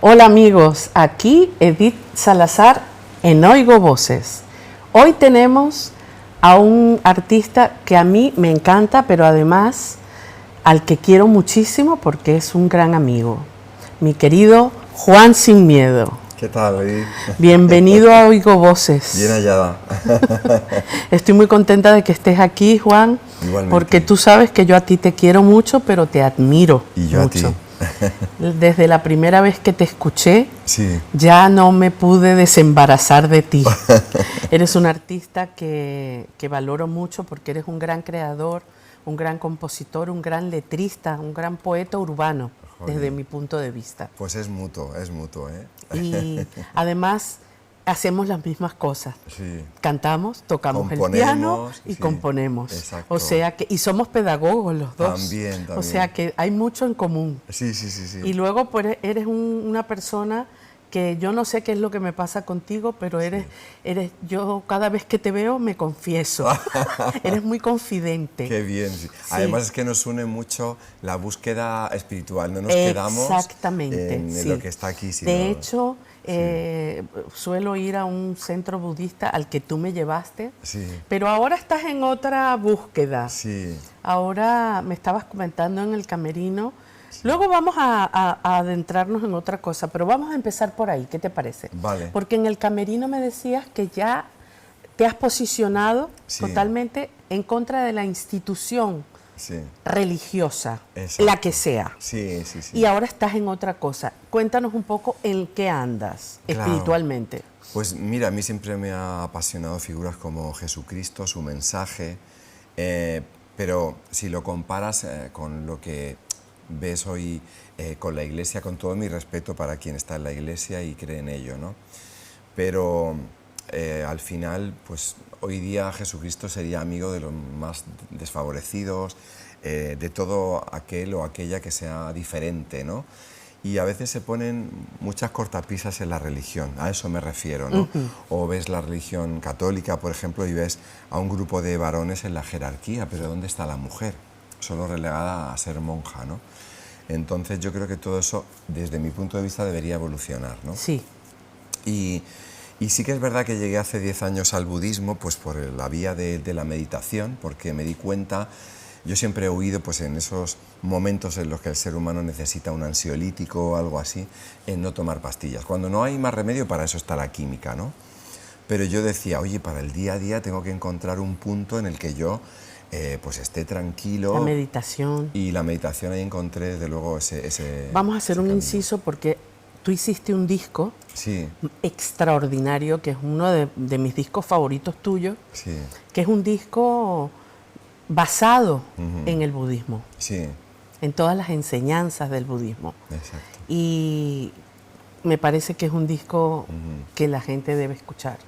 Hola amigos, aquí Edith Salazar en Oigo Voces. Hoy tenemos a un artista que a mí me encanta, pero además al que quiero muchísimo porque es un gran amigo. Mi querido Juan Sin Miedo. ¿Qué tal, Edith? Bienvenido a Oigo Voces. Bien hallada. Estoy muy contenta de que estés aquí, Juan. Igualmente. Porque tú sabes que yo a ti te quiero mucho, pero te admiro Y yo mucho. a ti. Desde la primera vez que te escuché, Sí. ya no me pude desembarazar de ti. Eres un artista que valoro mucho porque eres un gran creador, un gran compositor, un gran letrista, un gran poeta urbano, Joder. desde mi punto de vista. Pues es mutuo, ¿eh? Y además hacemos las mismas cosas. Sí. Cantamos, tocamos el Componemos, piano y sí, componemos. exacto. O sea que, y somos pedagogos los dos. También. O sea que hay mucho en común. Sí. Y luego pues eres una persona que yo no sé qué es lo que me pasa contigo, pero yo cada vez que te veo me confieso. Eres muy confidente. Qué bien. Sí. Sí. Además es que nos une mucho la búsqueda espiritual, no nos quedamos Exactamente, en sí. lo que está aquí. Sino, de hecho, suelo ir a un centro budista al que tú me llevaste, sí. pero ahora estás en otra búsqueda. Sí. Ahora me estabas comentando en el camerino. Sí. Luego vamos a adentrarnos en otra cosa, pero vamos a empezar por ahí, ¿qué te parece? Vale. Porque en el camerino me decías que ya te has posicionado sí. totalmente en contra de la institución sí. religiosa, Exacto. la que sea. Sí. Y ahora estás en otra cosa. Cuéntanos un poco en qué andas espiritualmente. Pues mira, a mí siempre me ha apasionado figuras como Jesucristo, su mensaje, pero si lo comparas con lo que ves hoy con la Iglesia, con todo mi respeto para quien está en la Iglesia y cree en ello, ¿no? Pero al final, pues hoy día Jesucristo sería amigo de los más desfavorecidos, de todo aquel o aquella que sea diferente, ¿no? Y a veces se ponen muchas cortapisas en la religión, a eso me refiero, ¿no? O ves la religión católica, por ejemplo, y ves a un grupo de varones en la jerarquía, pero ¿dónde está la mujer? Solo relegada a ser monja, ¿no? Entonces yo creo que todo eso, desde mi punto de vista, debería evolucionar, ¿no? Sí. Y sí que es verdad que llegué hace 10 años al budismo, pues por la vía de la meditación, porque me di cuenta, yo siempre he oído pues en esos momentos en los que el ser humano necesita un ansiolítico o algo así, en no tomar pastillas. Cuando no hay más remedio, para eso está la química, ¿no? Pero yo decía, oye, para el día a día tengo que encontrar un punto en el que yo pues esté tranquilo. La meditación. Y la meditación ahí encontré, desde luego, ese Vamos a hacer un camino. inciso porque tú hiciste un disco sí. extraordinario, que es uno de mis discos favoritos tuyos, sí. que es un disco basado en el budismo, sí. en todas las enseñanzas del budismo. Exacto. Y me parece que es un disco que la gente debe escuchar.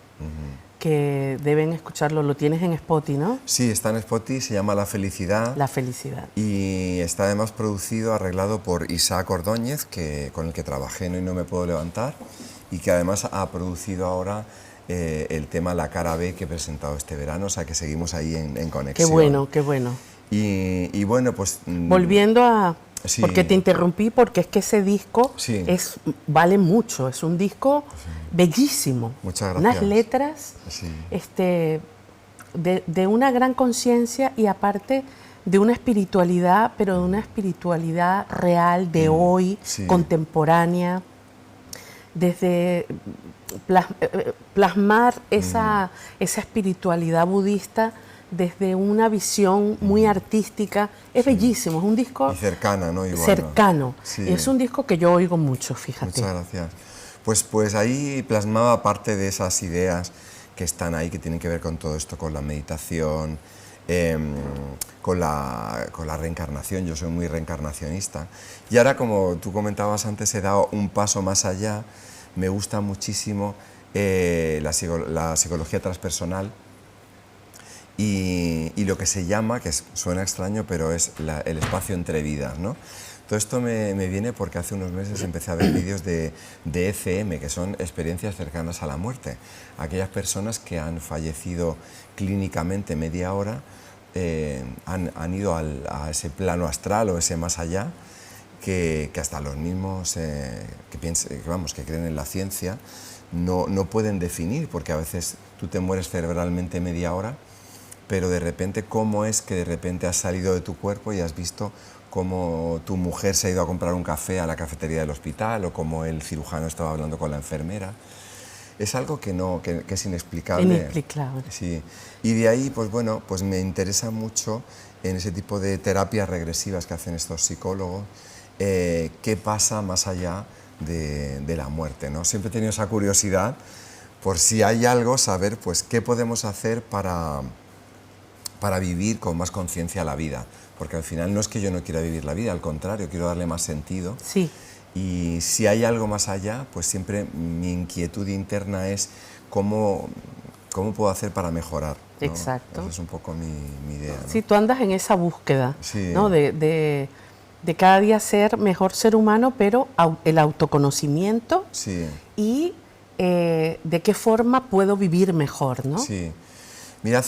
Que deben escucharlo. Lo tienes en Spotify, ¿no? Sí, está en Spotify, se llama La Felicidad. La Felicidad. Y está además producido, arreglado por Isaac Ordóñez, con el que trabajé en Hoy No Me Puedo Levantar, y que además ha producido ahora el tema La Cara B que he presentado este verano, o sea que seguimos ahí en conexión. Qué bueno, qué bueno. Y bueno, pues... Volviendo a... Sí. Porque te interrumpí, porque es que ese disco sí. vale mucho, es un disco bellísimo. Muchas gracias. Unas letras sí. de una gran conciencia y aparte de una espiritualidad, pero de una espiritualidad real, de hoy, sí. contemporánea, desde plasmar esa espiritualidad budista desde una visión muy artística. Es bellísimo, es un disco... Y cercana, ¿no? Igual, cercano. ¿no? Sí. Y es un disco que yo oigo mucho, fíjate. Muchas gracias. Pues ahí plasmaba parte de esas ideas que están ahí, que tienen que ver con todo esto, con la meditación, con la reencarnación. Yo soy muy reencarnacionista. Y ahora, como tú comentabas antes, he dado un paso más allá. Me gusta muchísimo la psicología transpersonal, y lo que se llama, que suena extraño, pero es el espacio entre vidas, ¿no? Todo esto me viene porque hace unos meses empecé a ver vídeos de ECM, que son experiencias cercanas a la muerte. Aquellas personas que han fallecido clínicamente media hora, han ido a ese plano astral o ese más allá, que hasta los mismos que creen en la ciencia no pueden definir, porque a veces tú te mueres cerebralmente media hora, pero de repente, ¿cómo es que de repente has salido de tu cuerpo y has visto cómo tu mujer se ha ido a comprar un café a la cafetería del hospital, o cómo el cirujano estaba hablando con la enfermera? Es algo que es inexplicable. Inexplicable. Sí. Y de ahí, pues bueno, pues me interesa mucho en ese tipo de terapias regresivas que hacen estos psicólogos, qué pasa más allá de la muerte, ¿no? Siempre he tenido esa curiosidad por si hay algo, saber pues qué podemos hacer para vivir con más conciencia la vida, porque al final no es que yo no quiera vivir la vida, al contrario, quiero darle más sentido. Sí. Y si hay algo más allá, pues siempre mi inquietud interna es cómo puedo hacer para mejorar, ¿no? Exacto. Esa es un poco mi idea, ¿no? Sí, tú andas en esa búsqueda, Sí. ¿no? De cada día ser mejor ser humano, pero el autoconocimiento Sí. y de qué forma puedo vivir mejor, ¿no? Sí. Mira,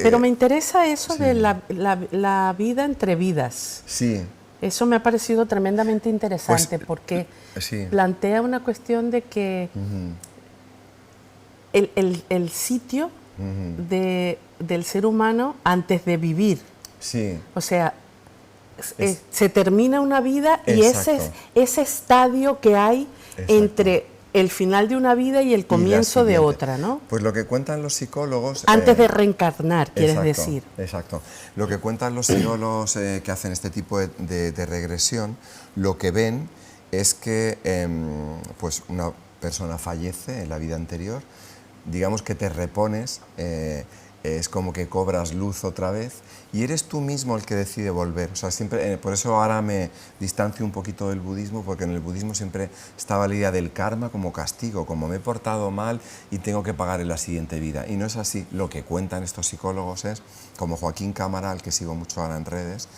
Pero me interesa eso sí. de la vida entre vidas. Sí. Eso me ha parecido tremendamente interesante, Pues, porque sí. plantea una cuestión de que el sitio del ser humano antes de vivir, Sí. o sea, se termina una vida y Exacto. ese estadio que hay Exacto. entre el final de una vida y el comienzo de siguiente. otra, ¿no? Pues lo que cuentan los psicólogos... Antes de reencarnar, quieres exacto, decir. Exacto. Lo que cuentan los psicólogos que hacen este tipo de regresión, lo que ven es que pues una persona fallece en la vida anterior, digamos que te repones, es como que cobras luz otra vez y eres tú mismo el que decide volver. O sea, siempre, por eso ahora me distancio un poquito del budismo, porque en el budismo siempre estaba la idea del karma como castigo, como me he portado mal y tengo que pagar en la siguiente vida. Y no es así. Lo que cuentan estos psicólogos es, como Joaquín Cámara, al que sigo mucho ahora en redes,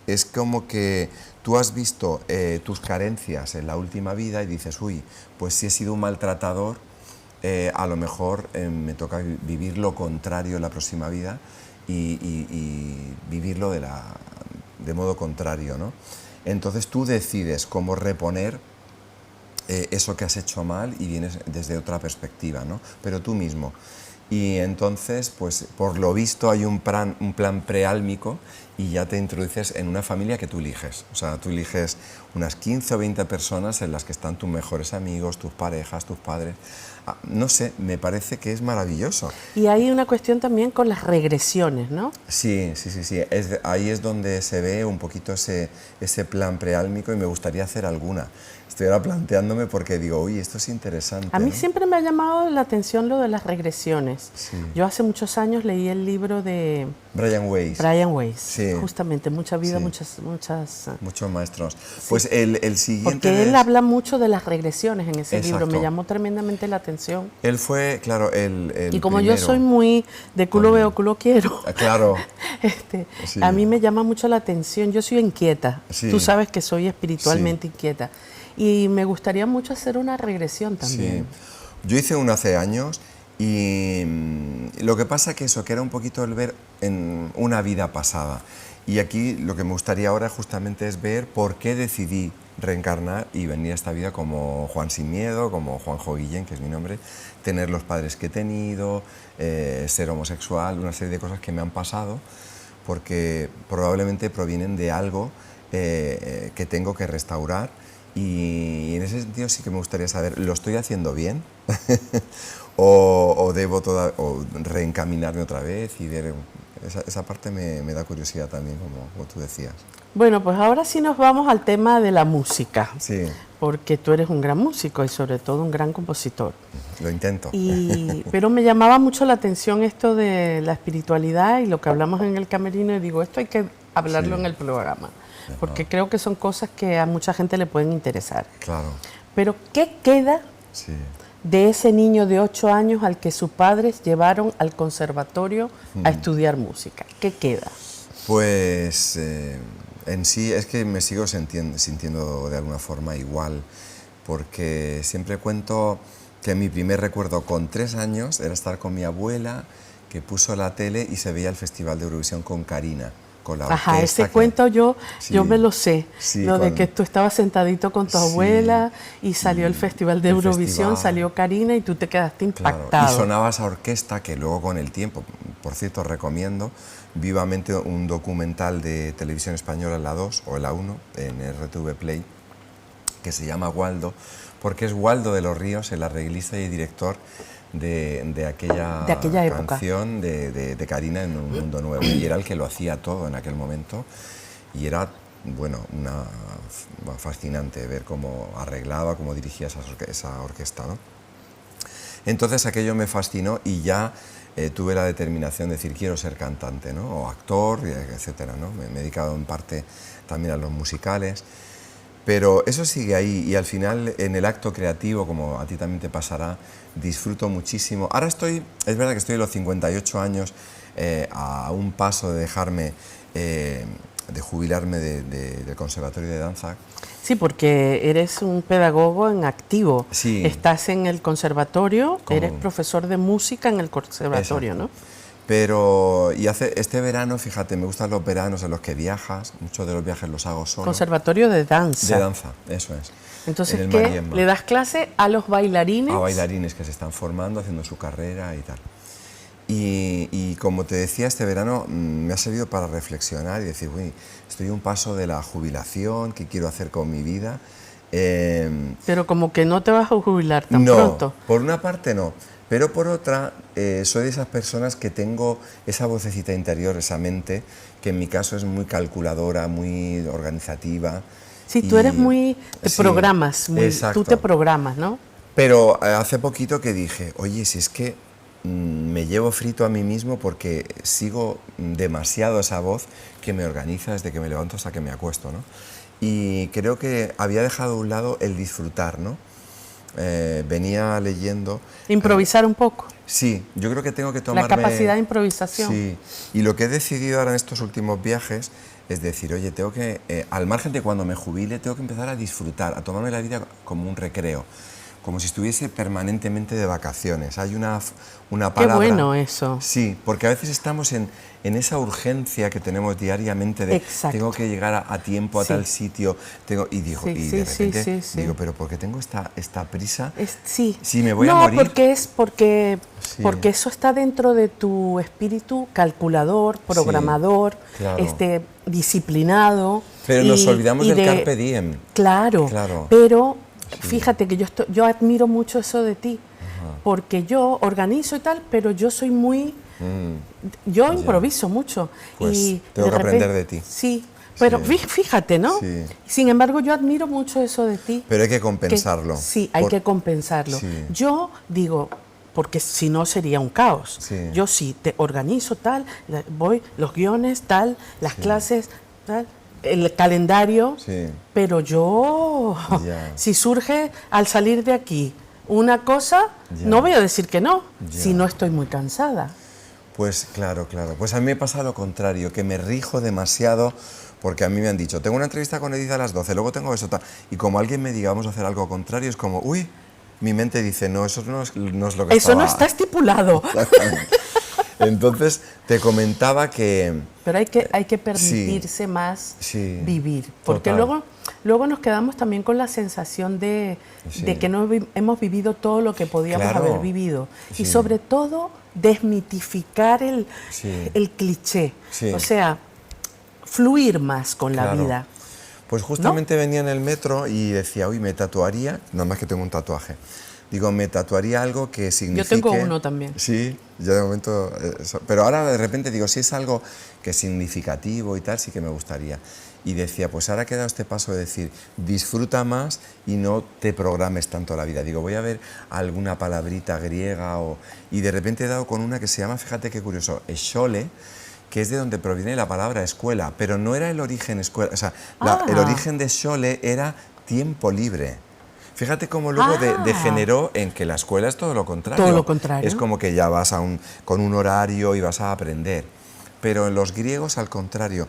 es como que tú has visto tus carencias en la última vida y dices, uy, pues si he sido un maltratador, a lo mejor me toca vivir lo contrario en la próxima vida y vivirlo de modo contrario, ¿no? Entonces tú decides cómo reponer eso que has hecho mal y vienes desde otra perspectiva, ¿no? Pero tú mismo. Y entonces, pues por lo visto hay un plan preálmico y ya te introduces en una familia que tú eliges. O sea, tú eliges unas 15 o 20 personas en las que están tus mejores amigos, tus parejas, tus padres. No sé, me parece que es maravilloso. Y hay una cuestión también con las regresiones, ¿no? Sí. Ahí es donde se ve un poquito ese plan preálmico y me gustaría hacer alguna. Estoy ahora planteándome porque digo, uy, esto es interesante. A mí ¿no? siempre me ha llamado la atención lo de las regresiones. Sí. Yo hace muchos años leí el libro de Brian Weiss. Brian Weiss, Sí. justamente, mucha vida, Sí. muchas... Muchos maestros. Pues el siguiente... Porque él habla mucho de las regresiones en ese libro, Exacto. me llamó tremendamente la atención. Él fue, claro, el Y como primero. yo soy muy de culo veo, culo quiero, Claro. Sí. a mí me llama mucho la atención. Yo soy inquieta, Sí. tú sabes que soy espiritualmente inquieta. Y me gustaría mucho hacer una regresión también. Sí. Yo hice uno hace años y lo que pasa que era un poquito el ver en una vida pasada. Y aquí lo que me gustaría ahora justamente es ver por qué decidí reencarnar y venir a esta vida como Juan Sin Miedo, como Juanjo Guillén, que es mi nombre, tener los padres que he tenido, ser homosexual, una serie de cosas que me han pasado, porque probablemente provienen de algo que tengo que restaurar. Y en ese sentido sí que me gustaría saber, ¿lo estoy haciendo bien? ¿O debo reencaminarme otra vez y ver? Esa parte me da curiosidad también, como tú decías. Bueno, pues ahora sí nos vamos al tema de la música. Sí. Porque tú eres un gran músico y sobre todo un gran compositor. Lo intento. Pero me llamaba mucho la atención esto de la espiritualidad y lo que hablamos en el camerino y digo, esto hay que hablarlo en el programa. Porque creo que son cosas que a mucha gente le pueden interesar. Claro. Pero ¿qué queda de ese niño de 8 años al que sus padres llevaron al conservatorio a estudiar música? ¿Qué queda? Pues en sí es que me sigo sintiendo de alguna forma igual, porque siempre cuento que mi primer recuerdo con 3 años era estar con mi abuela, que puso la tele y se veía el Festival de Eurovisión con Karina. con la Ajá, orquesta. ese cuento yo Sí, me lo sé, sí, lo de con- que tú estabas sentadito con tu Sí, abuela y salió el Festival de el Eurovisión, festival. salió Karina y tú te quedaste Claro, y impactado. sonaba esa orquesta que luego con el tiempo, por cierto, recomiendo vivamente un documental de Televisión Española en la 2 o en la 1, en RTV Play, que se llama Waldo, porque es Waldo de los Ríos, el arreglista y director de aquella, De aquella época. canción de Karina en Un Mundo Nuevo. Y era el que lo hacía todo en aquel momento y era, bueno, fascinante ver cómo arreglaba, cómo dirigía esa orquesta, ¿no? Entonces aquello me fascinó y ya tuve la determinación de decir quiero ser cantante, ¿no? O actor, etcétera, ¿no? Me he dedicado en parte también a los musicales, pero eso sigue ahí y al final en el acto creativo, como a ti también te pasará, disfruto muchísimo. Ahora es verdad que estoy a los 58 años, a un paso de dejarme, de jubilarme del Conservatorio de Danza. Sí, porque eres un pedagogo en activo. Sí. Estás en el conservatorio, Como- eres profesor de música en el conservatorio, Exacto. ¿no? Pero, y este verano, fíjate, me gustan los veranos en los que viajas, muchos de los viajes los hago solo. Conservatorio de danza. De danza, eso es. Entonces, En el ¿qué? Mariemma. ¿Le das clase a los bailarines? A bailarines que se están formando, haciendo su carrera y tal. Y como te decía, este verano me ha servido para reflexionar y decir, uy, estoy a un paso de la jubilación, ¿qué quiero hacer con mi vida? Pero como que no te vas a jubilar tan No, pronto. por una parte no, pero por otra soy de esas personas que tengo esa vocecita interior, esa mente, que en mi caso es muy calculadora, muy organizativa. Sí, tú eres muy, te Sí, programas, exacto. tú te programas, ¿no? Pero hace poquito que dije, oye, si es que me llevo frito a mí mismo porque sigo demasiado esa voz que me organiza desde que me levanto hasta que me acuesto, ¿no? Y creo que había dejado a un lado el disfrutar, ¿no? Venía leyendo... Improvisar un poco. Sí, yo creo que tengo que tomarme... La capacidad de improvisación. Sí, y lo que he decidido ahora en estos últimos viajes es decir, oye, tengo que, al margen de cuando me jubile, tengo que empezar a disfrutar, a tomarme la vida como un recreo, como si estuviese permanentemente de vacaciones. Hay una palabra... Qué bueno eso. Sí, porque a veces estamos en esa urgencia que tenemos diariamente de Exacto. tengo que llegar a tiempo a Sí. tal sitio, y Sí, de sí, repente sí. digo, pero ¿por qué tengo esta prisa? Sí. Si me voy a no, morir. porque Sí. porque eso está dentro de tu espíritu calculador, programador, claro. Disciplinado. Pero nos olvidamos del carpe diem. Claro, Claro. pero fíjate que yo admiro mucho eso de ti, porque yo organizo y tal, pero yo soy muy... Yo Ya. improviso mucho. Pues y tengo que repente- aprender de ti. Sí, pero Sí. fíjate, ¿no? Sí. Sin embargo, yo admiro mucho eso de ti. Pero hay que compensarlo. Sí, hay que compensarlo. Sí. Yo digo, porque si no sería un caos. Sí. Yo sí te organizo tal, voy, los guiones tal, las clases tal, el calendario, Sí. pero yo, Ya. si surge al salir de aquí una cosa, Ya. no voy a decir que no, Ya. si no estoy muy cansada. Pues claro. Pues a mí me pasa lo contrario, que me rijo demasiado porque a mí me han dicho, tengo una entrevista con Edith a las 12, luego tengo eso, tal. Y como alguien me diga, vamos a hacer algo contrario, es como, uy, mi mente dice, no, eso no es lo que Eso no estaba... está estipulado, Entonces, te comentaba que... pero hay que permitirse más Sí. vivir, porque Total. luego nos quedamos también con la sensación de Sí. que no hemos vivido todo lo que podíamos Claro. haber vivido. Sí. Y sobre todo, desmitificar Sí. el cliché. Sí. O sea, fluir más con la Claro. vida. Pues justamente venía en el metro y decía, uy, me tatuaría, nada más que tengo un tatuaje, digo, me tatuaría algo que signifique... tengo uno también. Sí, ya de momento... pero ahora de repente digo, si es algo que es significativo y tal, sí que me gustaría. Y decía, pues ahora queda este paso de decir, disfruta más y no te programes tanto la vida. Digo, voy a ver alguna palabrita griega y de repente he dado con una que se llama, fíjate qué curioso, Eschole, que es de donde proviene la palabra escuela, pero no era el origen escuela, o sea, el origen de Schole era tiempo libre. Fíjate cómo luego degeneró en que la escuela es todo lo contrario. Todo lo contrario. Es como que ya vas con un horario y vas a aprender. Pero en los griegos, al contrario,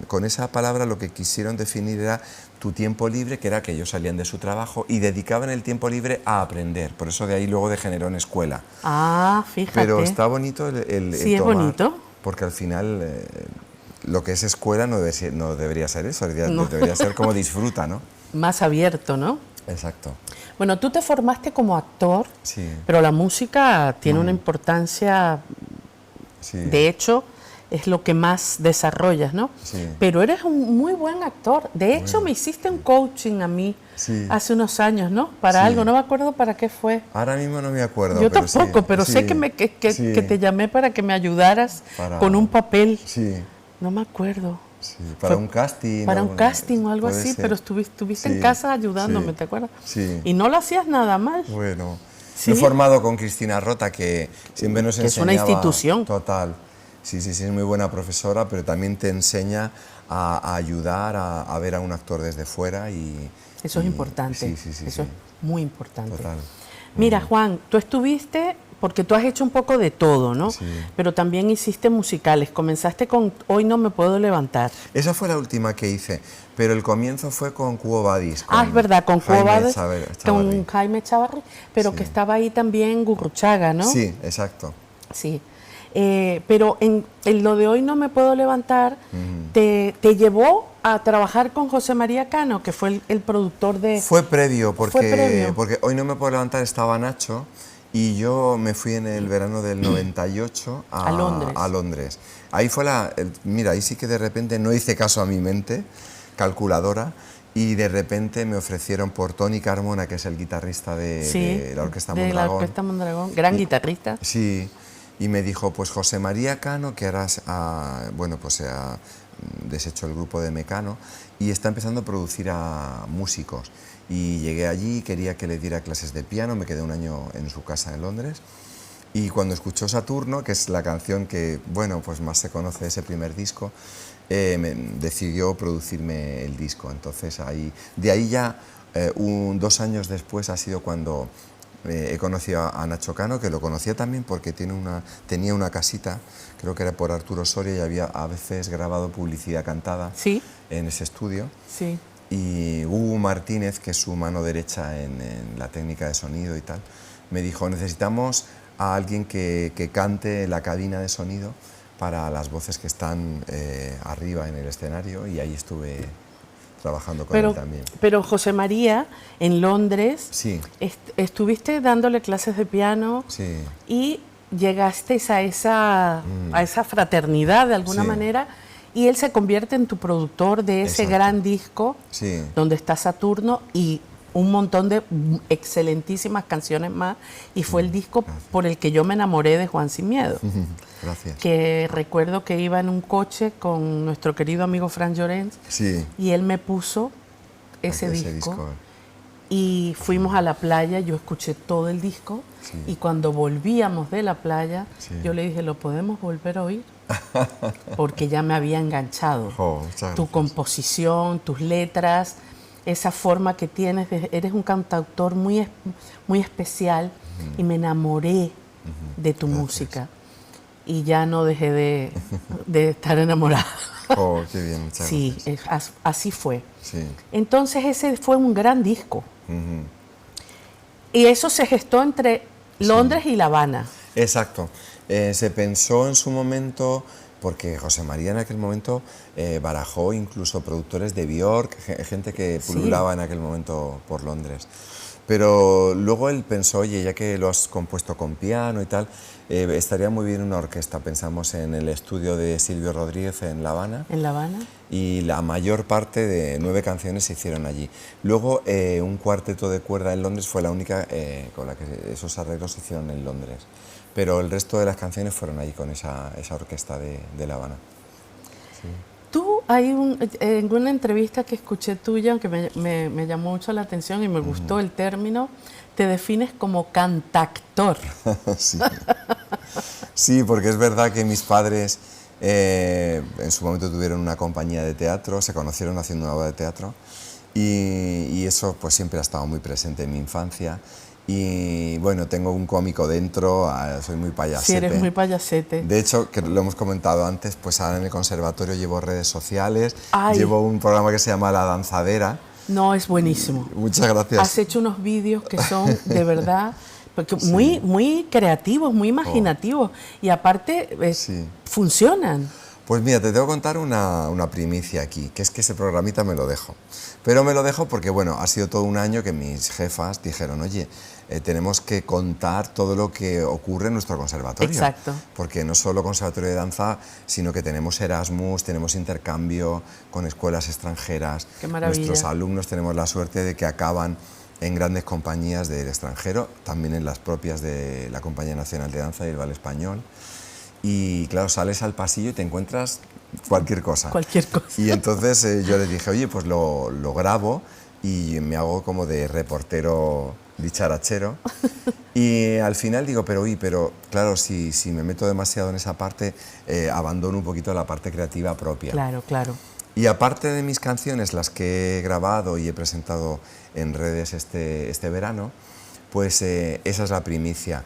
con esa palabra lo que quisieron definir era tu tiempo libre, que era que ellos salían de su trabajo y dedicaban el tiempo libre a aprender. Por eso de ahí luego degeneró en escuela. Ah, fíjate. Pero está bonito el Sí, es tomar, bonito. porque al final lo que es escuela no debería ser eso, No. debería ser como disfruta, ¿no? Más abierto, ¿no? Exacto. Bueno, tú te formaste como actor, Sí, pero la música tiene una importancia, sí. de hecho, es lo que más desarrollas, ¿no? Sí. Pero eres un muy buen actor. De hecho, me hiciste un coaching a mí Sí. hace unos años, ¿no? Para Sí. algo, no me acuerdo para qué fue. Ahora mismo no me acuerdo. Yo pero tampoco, sí, pero sí, sé que sí, te llamé para que me ayudaras Para- con un papel. Sí, No me acuerdo. sí. Para Fue un casting. Para un alguna- casting o algo puede así, ser. pero estuviste en Sí, casa ayudándome, sí, ¿te acuerdas? Sí. Y no lo hacías nada mal. Bueno, Sí. me he formado con Cristina Rota, que siempre nos Que es una enseñaba... institución. Total. Sí, sí, sí, es muy buena profesora, pero también te enseña a ayudar a ver a un actor desde fuera y... Eso es y- importante. Sí, sí, sí. Eso sí. es muy importante. Total. Mira, Juan, tú estuviste, porque tú has hecho un poco de todo, ¿no? Sí. Pero también hiciste musicales. Comenzaste con Hoy no me puedo levantar. Esa fue la última que hice, pero el comienzo fue con Cuo Vadis. Es verdad, con Jaime Cuobades, Chavarri. con Jaime Chavarri, pero Sí. que estaba ahí también Gurruchaga, ¿no? Sí, exacto. Sí. Pero en lo de Hoy no me puedo levantar, te llevó a trabajar con José María Cano, que fue el productor de... Fue previo, porque, Fue previo. porque Hoy no me puedo levantar, estaba Nacho, y yo me fui en el verano del 98 A Londres. a Londres. Ahí fue mira, ahí sí que de repente no hice caso a mi mente calculadora, y de repente me ofrecieron por Tony Carmona, que es el guitarrista de la Orquesta de Mondragón. la Orquesta Mondragón, gran guitarrista. Sí, y me dijo, pues José María Cano, que ahora bueno, pues se ha deshecho el grupo de Mecano y está empezando a producir a músicos. Y llegué allí, quería que le diera clases de piano, me quedé un año en su casa en Londres. Y cuando escuchó Saturno, que es la canción que, bueno, pues más se conoce de ese primer disco, decidió producirme el disco. Entonces, de ahí ya, 2 años después, ha sido cuando he conocido a Nacho Cano, que lo conocía también porque tenía una casita, creo que era por Arturo Soria, y había a veces grabado publicidad cantada Sí, en ese estudio. sí. Y Hugo Martínez, que es su mano derecha en la técnica de sonido y tal, me dijo, necesitamos a alguien que cante en la cabina de sonido para las voces que están arriba en el escenario, y ahí estuve trabajando con él también. Pero José María, en Londres, Sí, estuviste dándole clases de piano sí, y llegaste a esa fraternidad de alguna Sí. manera, y él se convierte en tu productor de ese Exacto. gran disco sí. donde está Saturno y un montón de excelentísimas canciones más, y fue el disco por el que yo me enamoré de Juan Sin Miedo, Gracias. que recuerdo que iba en un coche con nuestro querido amigo Fran Llorens Sí. y él me puso ese disco. Y fuimos a la playa, yo escuché todo el disco, Sí. y cuando volvíamos de la playa, Sí. yo le dije, ¿lo podemos volver a oír? Porque ya me había enganchado. Oh, muchas Tu gracias. composición, tus letras, esa forma que tienes, eres un cantautor muy especial, y me enamoré de tu música. Y ya no dejé de estar enamorada. Oh, qué bien, muchas Sí, gracias. así fue. Sí. Entonces ese fue un gran disco. Ujú. Y eso se gestó entre Londres y La Habana. Exacto. Se pensó en su momento, porque José María en aquel momento barajó incluso productores de Björk, gente que Sí. pululaba en aquel momento por Londres. Pero luego él pensó, oye, ya que lo has compuesto con piano y tal, estaría muy bien una orquesta. Pensamos en el estudio de Silvio Rodríguez en La Habana. En La Habana. Y la mayor parte de 9 canciones se hicieron allí. Luego un cuarteto de cuerda en Londres fue la única con la que esos arreglos se hicieron en Londres. Pero el resto de las canciones fueron allí con esa orquesta de La Habana. Tú, en una entrevista que escuché tuya, que me llamó mucho la atención y me gustó el término, te defines como cantactor. Sí. Sí, porque es verdad que mis padres en su momento tuvieron una compañía de teatro, se conocieron haciendo una obra de teatro, y eso pues siempre ha estado muy presente en mi infancia. Y bueno, tengo un cómico dentro, soy muy payasete. Sí, eres muy payasete. De hecho, que lo hemos comentado antes, pues ahora en el conservatorio llevo redes sociales, Ay. llevo un programa que se llama La Danzadera. No, es buenísimo. Muchas gracias. Has hecho unos vídeos que son de verdad porque muy creativos, muy imaginativos, y aparte Sí. funcionan. Pues mira, te tengo que contar una primicia aquí, que es que ese programita me lo dejo. Pero me lo dejo porque, bueno, ha sido todo un año que mis jefas dijeron, oye, tenemos que contar todo lo que ocurre en nuestro conservatorio. Exacto. Porque no solo conservatorio de danza, sino que tenemos Erasmus, tenemos intercambio con escuelas extranjeras. Qué maravilla. Nuestros alumnos tenemos la suerte de que acaban en grandes compañías del extranjero, también en las propias de la Compañía Nacional de Danza y el Ballet Español. Y claro, sales al pasillo y te encuentras cualquier cosa. Cualquier cosa. Y entonces yo les dije, oye, pues lo grabo y me hago como de reportero dicharachero. Y al final digo, pero claro, si me meto demasiado en esa parte, abandono un poquito la parte creativa propia. Claro, claro. Y aparte de mis canciones, las que he grabado y he presentado en redes este verano, pues esa es la primicia.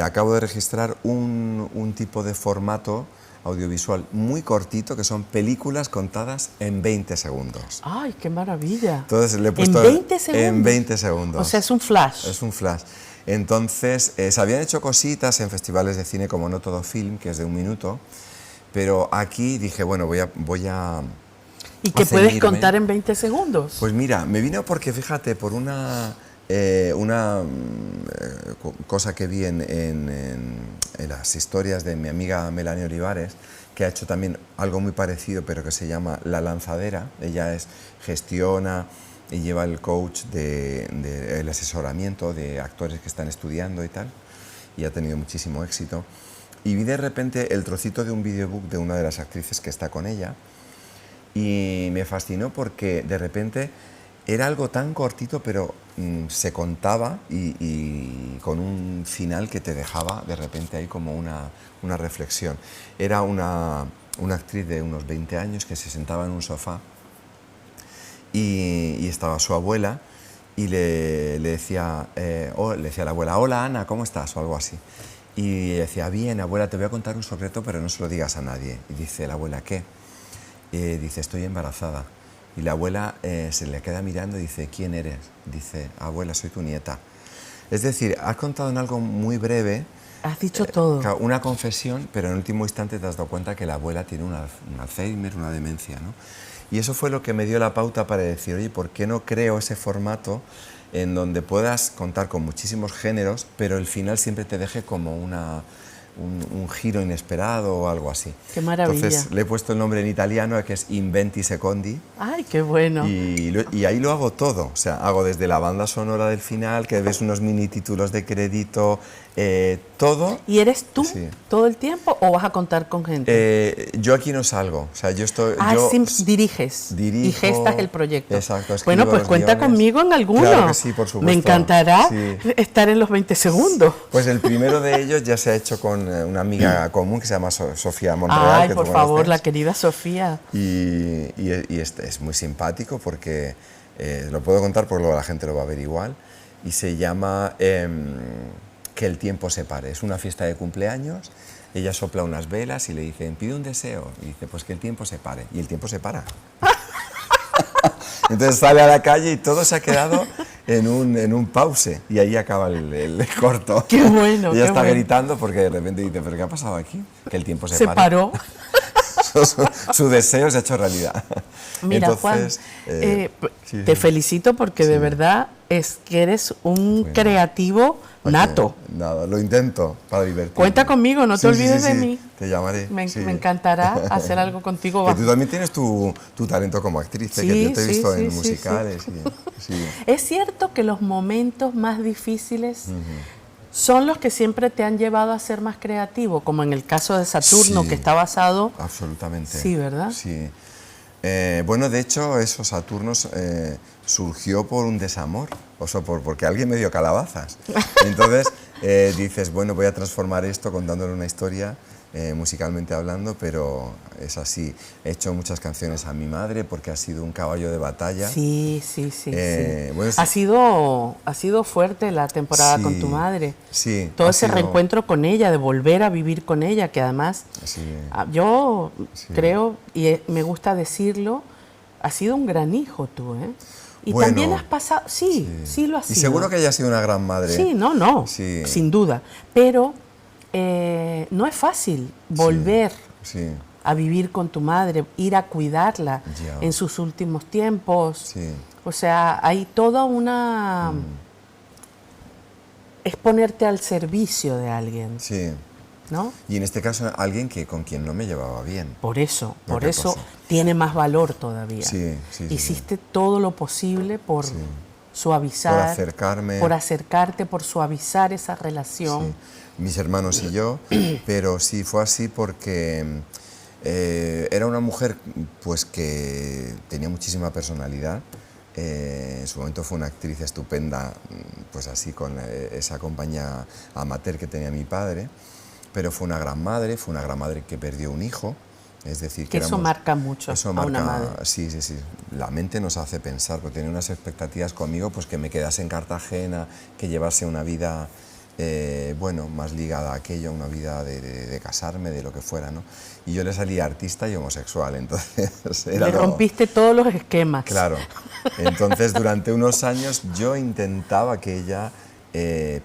Acabo de registrar un tipo de formato audiovisual muy cortito, que son películas contadas en 20 segundos. ¡Ay, qué maravilla! Entonces le he puesto ¿En 20 segundos? En 20 segundos. O sea, es un flash. Es un flash. Entonces, se habían hecho cositas en festivales de cine como No Todo Film, que es de 1 minuto, pero aquí dije, bueno, voy a ¿Y qué puedes ceñirme. contar en 20 segundos? Pues mira, me vino porque, fíjate, por una cosa que vi en las historias de mi amiga Melanie Olivares, que ha hecho también algo muy parecido, pero que se llama La Lanzadera. Ella gestiona y lleva el coach el asesoramiento de actores que están estudiando y tal, y ha tenido muchísimo éxito. Y vi de repente el trocito de un videobook de una de las actrices que está con ella, y me fascinó porque de repente era algo tan cortito, pero se contaba y con un final que te dejaba de repente ahí como una reflexión. Era una actriz de unos 20 años que se sentaba en un sofá y estaba su abuela y le decía a la abuela, hola Ana, ¿cómo estás? O algo así. Y decía, bien, abuela, te voy a contar un secreto, pero no se lo digas a nadie. Y dice la abuela, ¿qué? Dice, estoy embarazada. Y la abuela se le queda mirando y dice, ¿quién eres? Dice, abuela, soy tu nieta. Es decir, has contado en algo muy breve. Has dicho todo. Una confesión, pero en el último instante te has dado cuenta que la abuela tiene un Alzheimer, una demencia, ¿no? Y eso fue lo que me dio la pauta para decir, oye, ¿por qué no creo ese formato en donde puedas contar con muchísimos géneros, pero el final siempre te deje como un giro inesperado o algo así? ¡Qué maravilla! Entonces le he puesto el nombre en italiano, que es Inventi Secondi. ¡Ay, qué bueno! Y ahí lo hago todo, o sea, hago desde la banda sonora del final, que ves unos mini títulos de crédito, todo. ¿Y eres tú Sí. todo el tiempo o vas a contar con gente? Yo aquí no salgo, o sea, yo estoy... Sí, diriges dirijo, y gestas el proyecto. Exacto, escribo Bueno, pues los cuenta guiones. conmigo en alguno. Claro que sí, por supuesto. Me encantará Sí. estar en los 20 segundos. Pues el primero de ellos ya se ha hecho con una amiga común que se llama Sofía Monreal. Ay, que por tú favor, conoces. la querida Sofía. Y es muy simpático porque lo puedo contar porque luego la gente lo va a ver igual. Y se llama Que el tiempo se pare. Es una fiesta de cumpleaños. Ella sopla unas velas y le dicen, pide un deseo. Y dice, pues que el tiempo se pare. Y el tiempo se para. Entonces sale a la calle y todo se ha quedado en un pause. Y ahí acaba el corto. ¡Qué bueno! Ella qué está bueno. gritando porque de repente dice, ¿pero qué ha pasado aquí? Que el tiempo se Se pare. paró. Su deseo se ha hecho realidad. Mira, Entonces, Juan, sí, te sí. felicito porque de verdad es que eres un creativo nato. Nada, lo intento para divertirme. Cuenta conmigo, no te olvides de sí. mí. Te llamaré. Me sí. encantará hacer algo contigo. Que tú también tienes tu talento como actriz, Sí, que yo te he sí, visto sí, en sí, musicales. Sí. Es cierto que los momentos más difíciles son los que siempre te han llevado a ser más creativo, como en el caso de Saturno, Sí. que está basado... Absolutamente. Sí, ¿verdad? Sí. Bueno, de hecho, eso, Saturno surgió por un desamor, o sea, porque alguien me dio calabazas. Entonces dices, bueno, voy a transformar esto contándole una historia, musicalmente hablando, pero es así. He hecho muchas canciones a mi madre porque ha sido un caballo de batalla. Sí. Bueno, ha sido fuerte la temporada Sí, con tu madre. sí, Todo ha ese sido- reencuentro con ella, de volver a vivir con ella, que además Sí. yo Sí. creo, y me gusta decirlo, has sido un gran hijo tú, ¿eh? Y Bueno, también has pasado, sí lo has Y sido. seguro que ella ha sido una gran madre. Sí, no, Sí. sin duda. Pero no es fácil volver Sí. a vivir con tu madre, ir a cuidarla Ya. en sus últimos tiempos. Sí. O sea, hay toda una... Es ponerte al servicio de alguien, Sí. ¿no? Y en este caso, alguien con quien no me llevaba bien. Por eso Lo que pasa. tiene más valor todavía. Sí, sí, sí, Hiciste todo lo posible por Sí. suavizar, Por acercarme. por acercarte, por suavizar esa relación. Sí. Mis hermanos y yo, pero sí, fue así porque era una mujer pues que tenía muchísima personalidad. En su momento fue una actriz estupenda, pues así con esa compañía amateur que tenía mi padre, pero fue una gran madre que perdió un hijo, es decir, Que eso marca mucho eso a marca, una madre. Sí, sí, sí, la mente nos hace pensar, porque tenía unas expectativas conmigo, pues que me quedase en Cartagena, que llevase una vida bueno, más ligada a aquello, una vida de casarme, de lo que fuera, ¿no? Y yo le salí artista y homosexual, entonces era Le rompiste todos los esquemas. Claro, entonces durante unos años yo intentaba que ella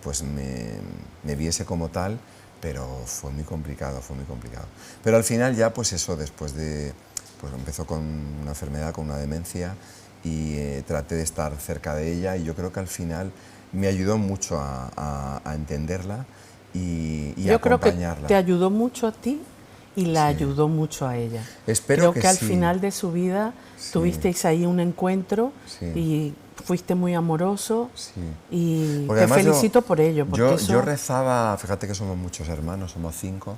pues me viese como tal, pero fue muy complicado, fue muy complicado. Pero al final ya pues eso, después de, pues empezó con una enfermedad, con una demencia, y traté de estar cerca de ella, y yo creo que al final me ayudó mucho a entenderla y Yo creo que acompañarla. te ayudó mucho a ti y la Sí. ayudó mucho a ella. Espero Creo que que al sí. final de su vida Sí. tuvisteis ahí un encuentro Sí. y fuiste muy amoroso Sí. y Porque te además felicito por ello. Porque yo rezaba, fíjate que somos muchos hermanos, somos 5,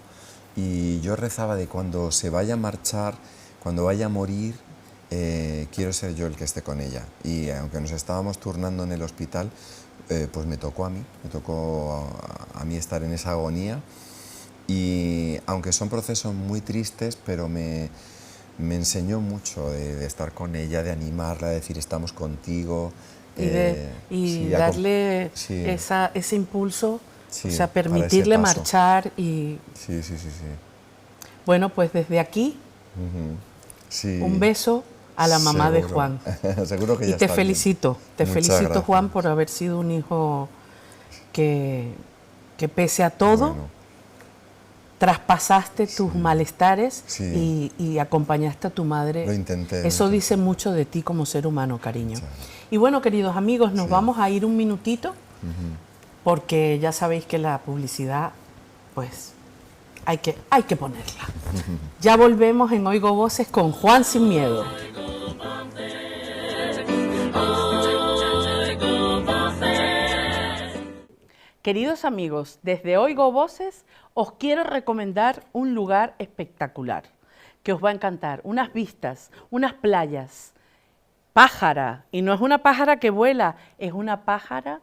y yo rezaba de cuando se vaya a marchar, cuando vaya a morir, quiero ser yo el que esté con ella. Y aunque nos estábamos turnando en el hospital, pues me tocó a mí, a mí estar en esa agonía. Y aunque son procesos muy tristes, pero me enseñó mucho de estar con ella, de animarla, de decir estamos contigo. Y sí, darle sí. ese impulso, Sí, o sea, para ese permitirle paso. marchar y Sí, sí, sí, sí. bueno, pues desde aquí Sí. un beso a la mamá de Seguro. Juan. Seguro que Y ya te está felicito, bien. te Muchas felicito gracias. Juan por haber sido un hijo que pese a todo Bueno, traspasaste tus malestares Sí. y acompañaste a tu madre. Lo intenté, Eso lo dice mucho de ti como ser humano, cariño. Y bueno, queridos amigos, nos vamos a ir un minutito porque ya sabéis que la publicidad, pues, hay que ponerla. Ya volvemos en Oigo Voces con Juan Sin Miedo. Queridos amigos, desde Oigo Voces os quiero recomendar un lugar espectacular que os va a encantar. Unas vistas, unas playas, pájara, y no es una pájara que vuela, es una pájara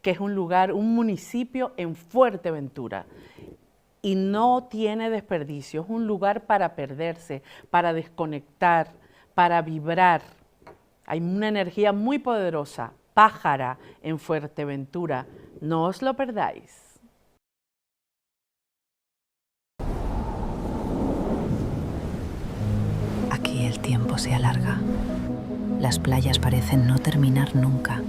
que es un lugar, un municipio en Fuerteventura. Y no tiene desperdicio, es un lugar para perderse, para desconectar, para vibrar. Hay una energía muy poderosa, pájara en Fuerteventura. No os lo perdáis. Aquí el tiempo se alarga. Las playas parecen no terminar nunca.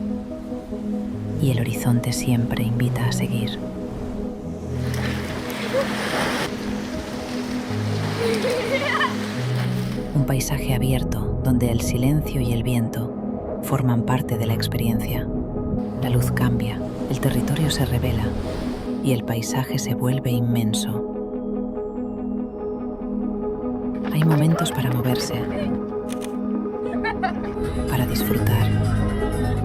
Y el horizonte siempre invita a seguir. Un paisaje abierto donde el silencio y el viento forman parte de la experiencia. La luz cambia, el territorio se revela y el paisaje se vuelve inmenso. Hay momentos para moverse, para disfrutar,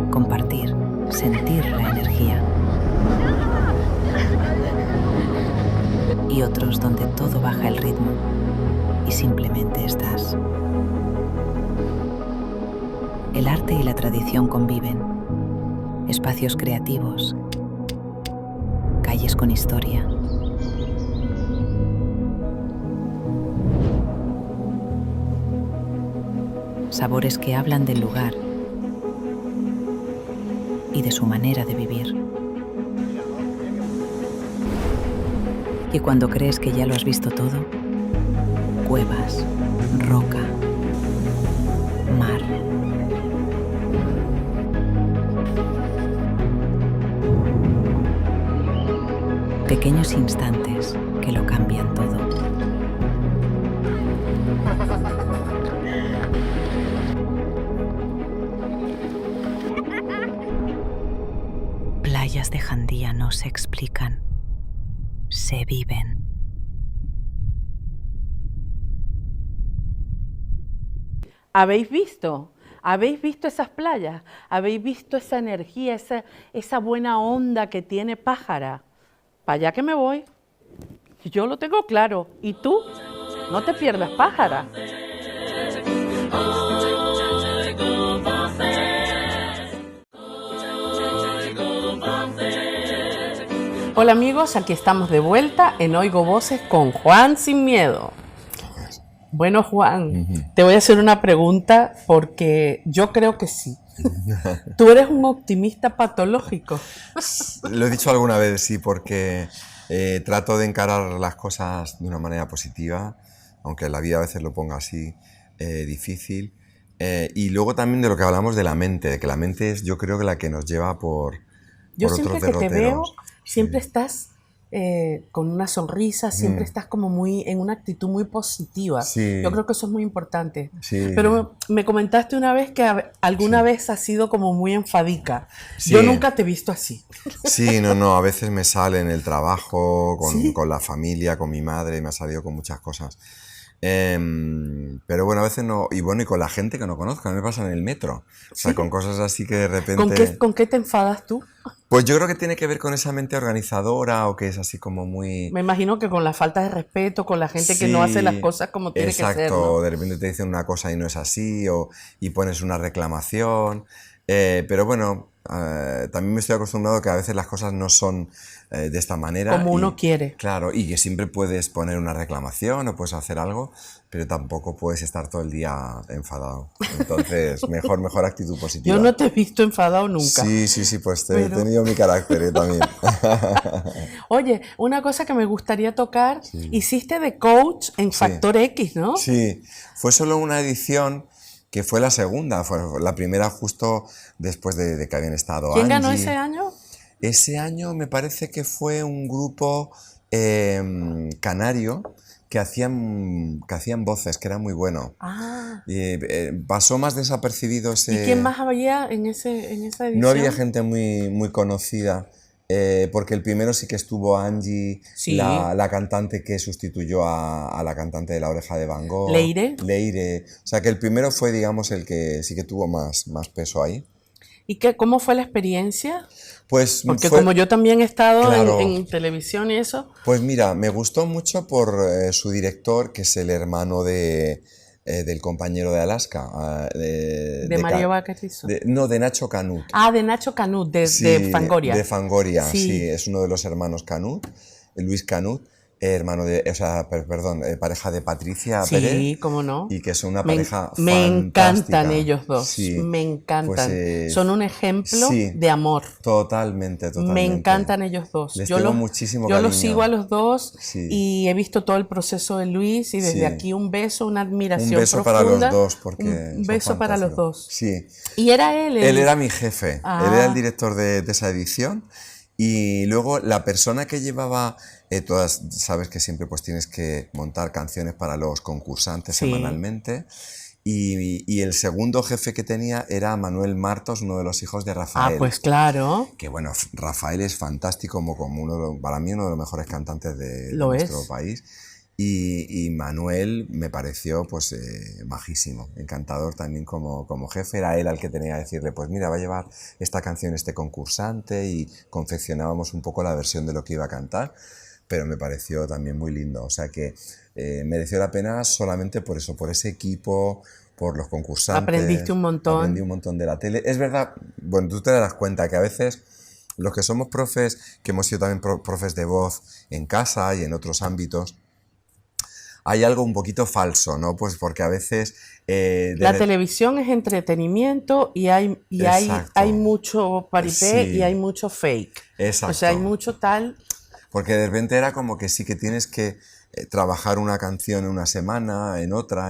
compartir, sentir la energía. Y otros donde todo baja el ritmo y simplemente estás. El arte y la tradición conviven. Espacios creativos, calles con historia. Sabores que hablan del lugar y de su manera de vivir. Y cuando crees que ya lo has visto todo, cuevas, roca, mar. Pequeños instantes que lo cambian todo. no se explican, se viven. ¿Habéis visto? ¿Habéis visto esas playas? ¿Habéis visto esa energía, esa buena onda que tiene Pájara? Para allá que me voy. Yo lo tengo claro. ¿Y tú? No te pierdas Pájara. Hola amigos, aquí estamos de vuelta en Oigo Voces con Juan Sin Miedo. Bueno, Juan, te voy a hacer una pregunta porque yo creo que sí. ¿Tú eres un optimista patológico? Lo he dicho alguna vez, sí, porque trato de encarar las cosas de una manera positiva, aunque la vida a veces lo ponga así, difícil. Y luego también de lo que hablamos de la mente, de que la mente es, yo creo que la que nos lleva por Yo otros siempre que te veo, derroteros. siempre estás con una sonrisa, siempre estás como muy en una actitud muy positiva. Sí. Yo creo que eso es muy importante. Sí. Pero me comentaste una vez que alguna vez has sido como muy enfadica. Sí. Yo nunca te he visto así. Sí, no, a veces me sale en el trabajo, ¿Sí? con la familia, con mi madre, me ha salido con muchas cosas. Pero bueno, a veces no, y bueno, y con la gente que no conozco, a mí me pasa en el metro, o sea, ¿Sí? con cosas así que de repente... ¿Con qué te enfadas tú? Pues yo creo que tiene que ver con esa mente organizadora o que es así como muy... Me imagino que con la falta de respeto, con la gente que no hace las cosas como tiene que ser, ¿no? Exacto, de repente te dicen una cosa y no es así, y pones una reclamación, pero bueno, también me estoy acostumbrado a que a veces las cosas no son de esta manera. Como uno quiere. Claro, y que siempre puedes poner una reclamación o puedes hacer algo, pero tampoco puedes estar todo el día enfadado. Entonces, mejor actitud positiva. Yo no te he visto enfadado nunca. Sí, pues he tenido mi carácter también. Oye, una cosa que me gustaría tocar, hiciste de coach en Factor X, ¿no? Sí, fue solo una edición que fue la segunda, fue la primera justo después de que habían estado ¿Quién ganó Angie. ese año? Ese año me parece que fue un grupo canario que hacían voces, que era muy bueno. Ah. Pasó más desapercibido ese... ¿Y quién más había en esa edición? No había gente muy conocida, porque el primero sí que estuvo Angie, Sí. la cantante que sustituyó a la cantante de La Oreja de Van Gogh. Leire. O sea que el primero fue, digamos, el que sí que tuvo más peso ahí. ¿Y cómo fue la experiencia? Pues porque como yo también he estado claro, en televisión y eso. Pues mira, me gustó mucho por su director, que es el hermano del compañero de Alaska. ¿De Mario Vaquerizo? No, de Nacho Canut. Ah, de Nacho Canut, de Fangoria. De Fangoria, sí, es uno de los hermanos Canut, Luis Canut, pareja de Patricia Pérez. Sí, cómo no. Y que son una pareja me fantástica. encantan ellos dos, sí, me encantan. Pues son un ejemplo de amor. Totalmente. Me encantan ellos dos. Les tengo muchísimo yo cariño. los sigo a los dos y he visto todo el proceso de Luis y desde aquí un beso, una admiración profunda. Un beso profunda. Para los dos, porque un beso para los dos. Sí. ¿Y era él? Él era mi jefe, él era el director de esa edición. Y luego la persona que llevaba, todas, sabes que siempre pues tienes que montar canciones para los concursantes semanalmente, y el segundo jefe que tenía era Manuel Martos, uno de los hijos de Rafael. Ah, pues claro. Que bueno, Rafael es fantástico, para mí uno de los mejores cantantes de nuestro país. Y Manuel me pareció pues majísimo, encantador también como jefe. Era él al que tenía que decirle, pues mira, va a llevar esta canción este concursante, y confeccionábamos un poco la versión de lo que iba a cantar, pero me pareció también muy lindo. O sea que mereció la pena solamente por eso, por ese equipo, por los concursantes. Aprendiste un montón. Aprendí un montón de la tele. Es verdad, bueno, tú te darás cuenta que a veces los que somos profes, que hemos sido también profes de voz en casa y en otros ámbitos, hay algo un poquito falso, ¿no? Pues porque a veces... la televisión es entretenimiento y hay mucho paripé y hay mucho fake. Exacto. O sea, hay mucho tal... Porque de repente era como que sí que tienes que trabajar una canción en una semana, en otra,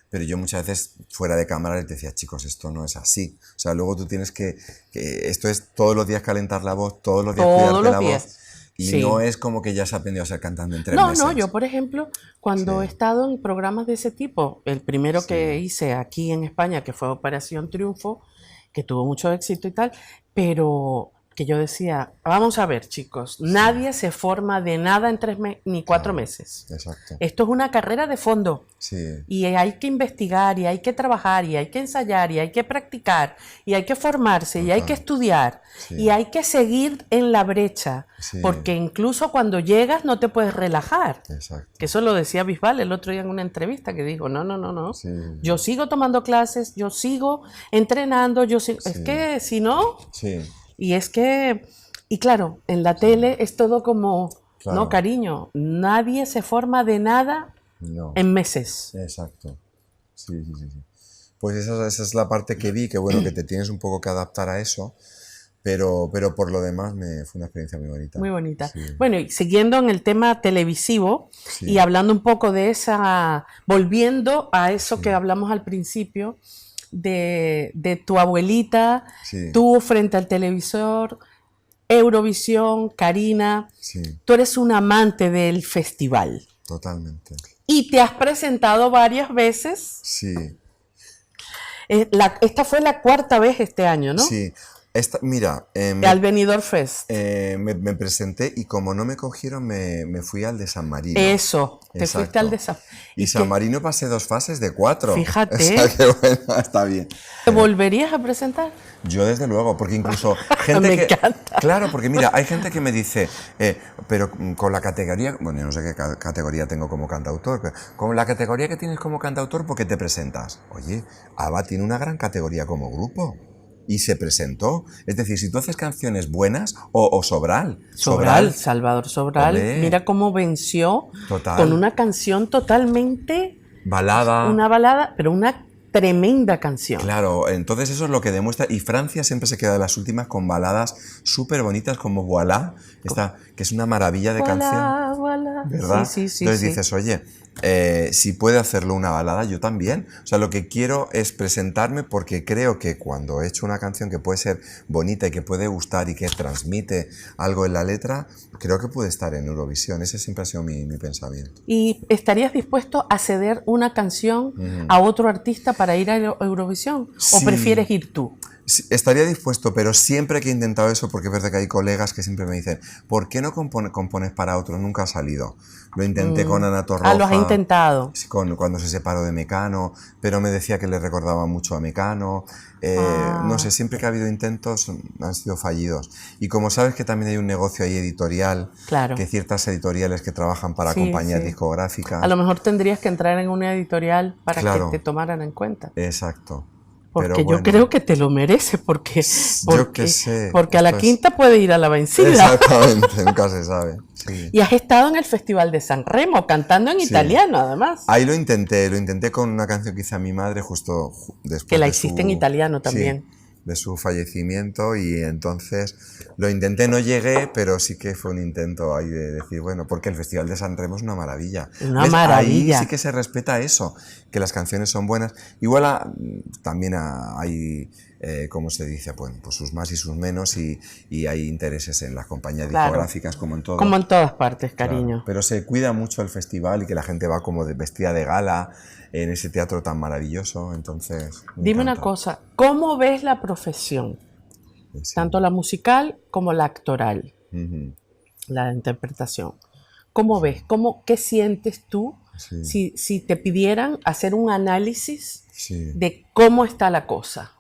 pero yo muchas veces fuera de cámara les decía, chicos, esto no es así. O sea, luego tú tienes que esto es todos los días calentar la voz, todos los días cuidarte la voz. Y no es como que ya se ha aprendido a ser cantante en 3 meses. No, yo por ejemplo, cuando he estado en programas de ese tipo, el primero que hice aquí en España, que fue Operación Triunfo, que tuvo mucho éxito y tal, pero que yo decía, vamos a ver, chicos, nadie se forma de nada en 3 ni 4 meses. Exacto. Esto es una carrera de fondo. Sí. Y hay que investigar, y hay que trabajar, y hay que ensayar, y hay que practicar, y hay que formarse, y hay que estudiar, Sí. y hay que seguir en la brecha, Sí. porque incluso cuando llegas no te puedes relajar. Exacto. Que eso lo decía Bisbal el otro día en una entrevista, que dijo, no, Sí. yo sigo tomando clases, yo sigo entrenando, es que si no, Sí. y claro, en la tele es todo como, Claro. no cariño, nadie se forma de nada No. en meses. Exacto. Sí. Pues esa es la parte que vi, que bueno, que te tienes un poco que adaptar a eso, pero por lo demás fue una experiencia muy bonita. Muy bonita. Sí. Bueno, y siguiendo en el tema televisivo Sí. y hablando un poco de volviendo a eso que hablamos al principio, de tu abuelita, Sí. tú frente al televisor, Eurovisión, Karina, Sí, tú eres un amante del festival totalmente. y te has presentado varias veces. Sí, Esta fue la 4ª vez este año, ¿no? sí. Mira, Al Benidorm Fest. me presenté y como no me cogieron, me fui al de San Marino. Eso, te Exacto. fuiste al de Y San Marino pasé 2 fases de 4. Fíjate. O sea que bueno, está bien. ¿Te volverías a presentar? Yo desde luego, porque incluso gente Me que... encanta. Claro, porque mira, hay gente que me dice, pero con la categoría, bueno, yo no sé qué categoría tengo como cantautor, pero con la categoría que tienes como cantautor, ¿por qué te presentas? Oye, ABBA tiene una gran categoría como grupo. Y se presentó. Es decir, si tú haces canciones buenas o Sobral. Salvador Sobral. Hombre. Mira cómo venció Total. con una canción totalmente, Balada. una balada, pero una tremenda canción. Claro, entonces eso es lo que demuestra. Y Francia siempre se queda de las últimas con baladas súper bonitas como Voilà, que es una maravilla de canción. Voilà. ¿Verdad? Sí. Entonces dices, oye, si puede hacerlo una balada, yo también. O sea, lo que quiero es presentarme porque creo que cuando he hecho una canción que puede ser bonita y que puede gustar y que transmite algo en la letra, creo que puede estar en Eurovisión. Ese siempre ha sido mi pensamiento. ¿Y estarías dispuesto a ceder una canción a otro artista para ir a Eurovisión? ¿O Sí. prefieres ir tú? Sí, estaría dispuesto, pero siempre que he intentado eso, porque es verdad que hay colegas que siempre me dicen, ¿por qué no compones para otro? Nunca ha salido. Lo intenté con Ana Torroja. Lo has intentado. Sí, cuando se separó de Mecano, pero me decía que le recordaba mucho a Mecano. No sé, siempre que ha habido intentos han sido fallidos. Y como sabes que también hay un negocio ahí editorial, Claro. que ciertas editoriales que trabajan para Sí, compañías sí. discográficas. A lo mejor tendrías que entrar en una editorial para Claro. que te tomaran en cuenta. Exacto. Porque Pero yo bueno. creo que te lo mereces, porque qué sé, porque a la esto es- quinta puede ir a la vencida. Exactamente, nunca se sabe. Sí. Y has estado en el Festival de San Remo, cantando en Sí. italiano, además. Ahí lo intenté con una canción que hice a mi madre justo después Que la de hiciste en italiano también. Sí, de su fallecimiento y entonces lo intenté, no llegué, pero sí que fue un intento ahí de decir, bueno, porque el Festival de San Remo es una maravilla. Una ¿Ves? maravilla. Ahí sí que se respeta eso, que las canciones son buenas. Igual también hay, ¿cómo se dice? Bueno, pues sus más y sus menos y hay intereses en las compañías Claro. discográficas como en todo. Como en todas partes, Claro, cariño. pero se cuida mucho el festival y que la gente va como vestida de gala en ese teatro tan maravilloso, entonces... me Dime una encanta. cosa, ¿cómo ves la profesión? Sí. Tanto la musical como la actoral, Ujú. la interpretación. ¿Cómo ves? ¿Qué sientes tú Sí. si te pidieran hacer un análisis Sí. de cómo está la cosa?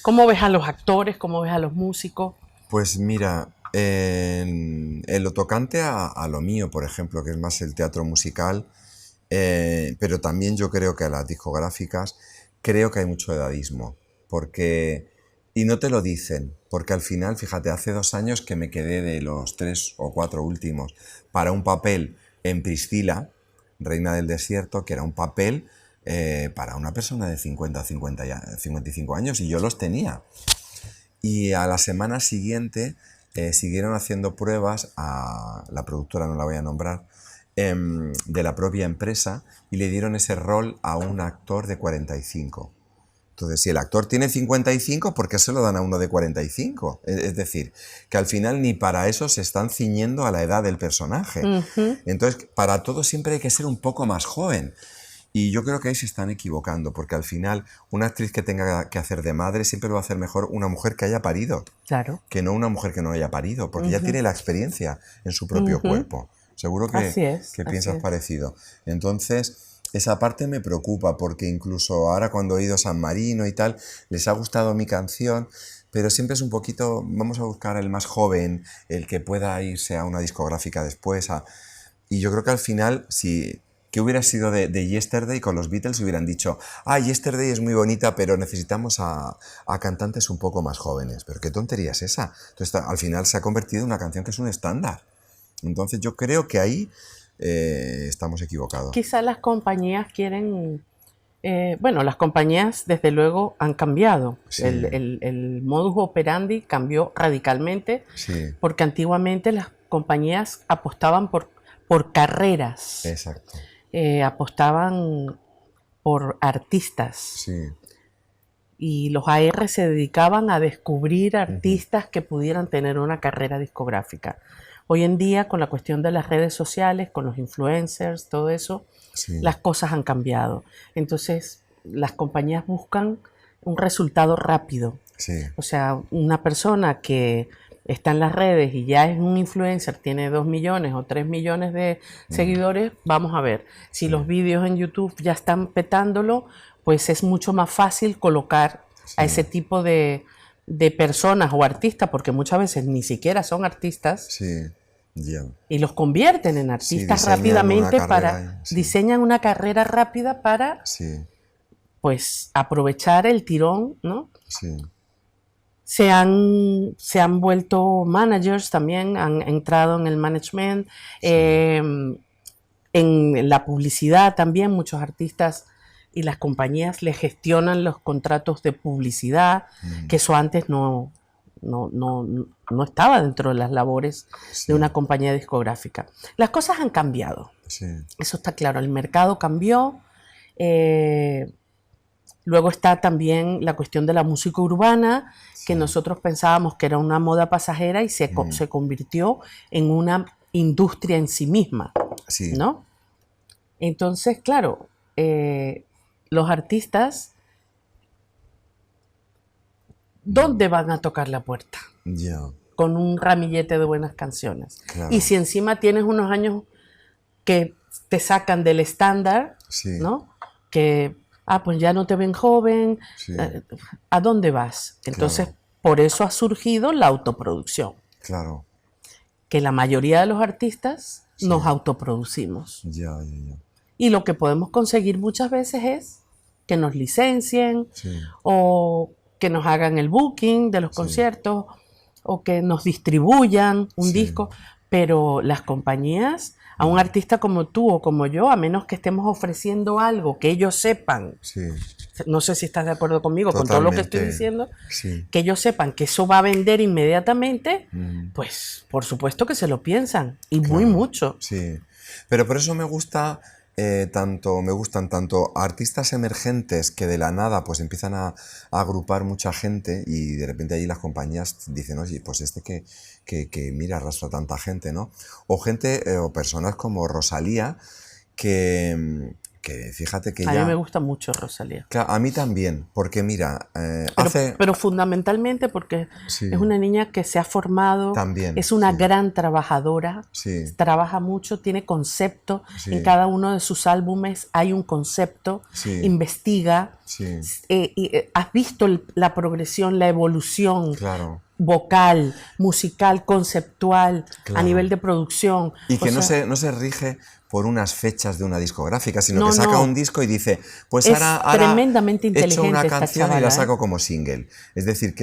¿Cómo ves a los actores? ¿Cómo ves a los músicos? Pues mira, en lo tocante a lo mío, por ejemplo, que es más el teatro musical, pero también yo creo que a las discográficas, creo que hay mucho edadismo, porque, y no te lo dicen, porque al final, fíjate, hace 2 años que me quedé de los 3 o 4 últimos para un papel en Priscila, Reina del Desierto, que era un papel para una persona de 55 años, y yo los tenía. Y a la semana siguiente siguieron haciendo pruebas a la productora, no la voy a nombrar, de la propia empresa y le dieron ese rol a un actor de 45. Entonces, si el actor tiene 55, ¿por qué se lo dan a uno de 45? Es decir, que al final ni para eso se están ciñendo a la edad del personaje. Entonces, para todo siempre hay que ser un poco más joven. Y yo creo que ahí se están equivocando, porque al final una actriz que tenga que hacer de madre siempre lo va a hacer mejor una mujer que haya parido, Claro. que no una mujer que no haya parido, porque ya tiene la experiencia en su propio cuerpo. Seguro que, Así es, que así piensas es. parecido. Entonces, esa parte me preocupa, porque incluso ahora cuando he ido a San Marino y tal, les ha gustado mi canción, pero siempre es un poquito, vamos a buscar el más joven, el que pueda irse a una discográfica después. Y yo creo que al final, si... ¿Qué hubiera sido de Yesterday con los Beatles? Hubieran dicho, Yesterday es muy bonita, pero necesitamos a cantantes un poco más jóvenes. Pero qué tontería es esa. Entonces, al final se ha convertido en una canción que es un estándar. Entonces yo creo que ahí estamos equivocados. Quizá las compañías quieren... bueno, las compañías desde luego han cambiado. Sí. El modus operandi cambió radicalmente, Sí, porque antiguamente las compañías apostaban por carreras. exacto. Apostaban por artistas, Sí, y los AR se dedicaban a descubrir artistas que pudieran tener una carrera discográfica. Hoy en día, con la cuestión de las redes sociales, con los influencers, todo eso, sí, las cosas han cambiado. Entonces, las compañías buscan un resultado rápido. sí, O sea, una persona que está en las redes y ya es un influencer, tiene 2 millones o 3 millones de seguidores, vamos a ver. Si los vídeos en YouTube ya están petándolo, pues es mucho más fácil colocar a ese tipo de personas o artistas, porque muchas veces ni siquiera son artistas, sí, ya. y los convierten en artistas diseñan rápidamente una carrera, sí. diseñan una carrera rápida para Sí, pues aprovechar el tirón, ¿no? sí, Se han vuelto managers también, han entrado en el management, en la publicidad también. Muchos artistas y las compañías le gestionan los contratos de publicidad, que eso antes no estaba dentro de las labores de una compañía discográfica. Las cosas han cambiado, sí, eso está claro, el mercado cambió. Luego está también la cuestión de la música urbana, que nosotros pensábamos que era una moda pasajera y se convirtió en una industria en sí misma, sí. ¿no? Entonces, claro, los artistas, ¿dónde van a tocar la puerta? Ya, Con un ramillete de buenas canciones. claro. Y si encima tienes unos años que te sacan del estándar, Sí, ¿no? Que, pues ya no te ven joven, sí, ¿a dónde vas? Entonces, Claro. por eso ha surgido la autoproducción, claro. que la mayoría de los artistas nos autoproducimos. Ya, ya, ya. Y lo que podemos conseguir muchas veces es que nos licencien, Sí, o que nos hagan el booking de los conciertos, o que nos distribuyan un disco, pero las compañías, a un artista como tú o como yo, a menos que estemos ofreciendo algo que ellos sepan, sí, no sé si estás de acuerdo conmigo con todo lo que estoy Totalmente. diciendo, sí. que ellos sepan que eso va a vender inmediatamente, pues por supuesto que se lo piensan, y muy Claro, mucho. Sí, pero por eso me gustan tanto artistas emergentes que de la nada pues empiezan a agrupar mucha gente y de repente allí las compañías dicen, oye, pues que mira, arrastra tanta gente, ¿no? O gente o personas como Rosalía que fíjate que A mí ya... me gusta mucho Rosalía. Claro, a mí también, porque mira, Pero fundamentalmente porque Sí. es una niña que se ha formado, También, es una sí. gran trabajadora, Sí. trabaja mucho, tiene concepto, Sí. en cada uno de sus álbumes hay un concepto, Sí. investiga, Sí, has visto la progresión, la evolución claro. vocal, musical, conceptual, Claro. a nivel de producción. Y que O sea, no se rige por unas fechas de una discográfica, sino No, que saca no. un disco y dice, pues Es ahora tremendamente he hecho una inteligente esta canción y chavala, la saco como single. Es decir,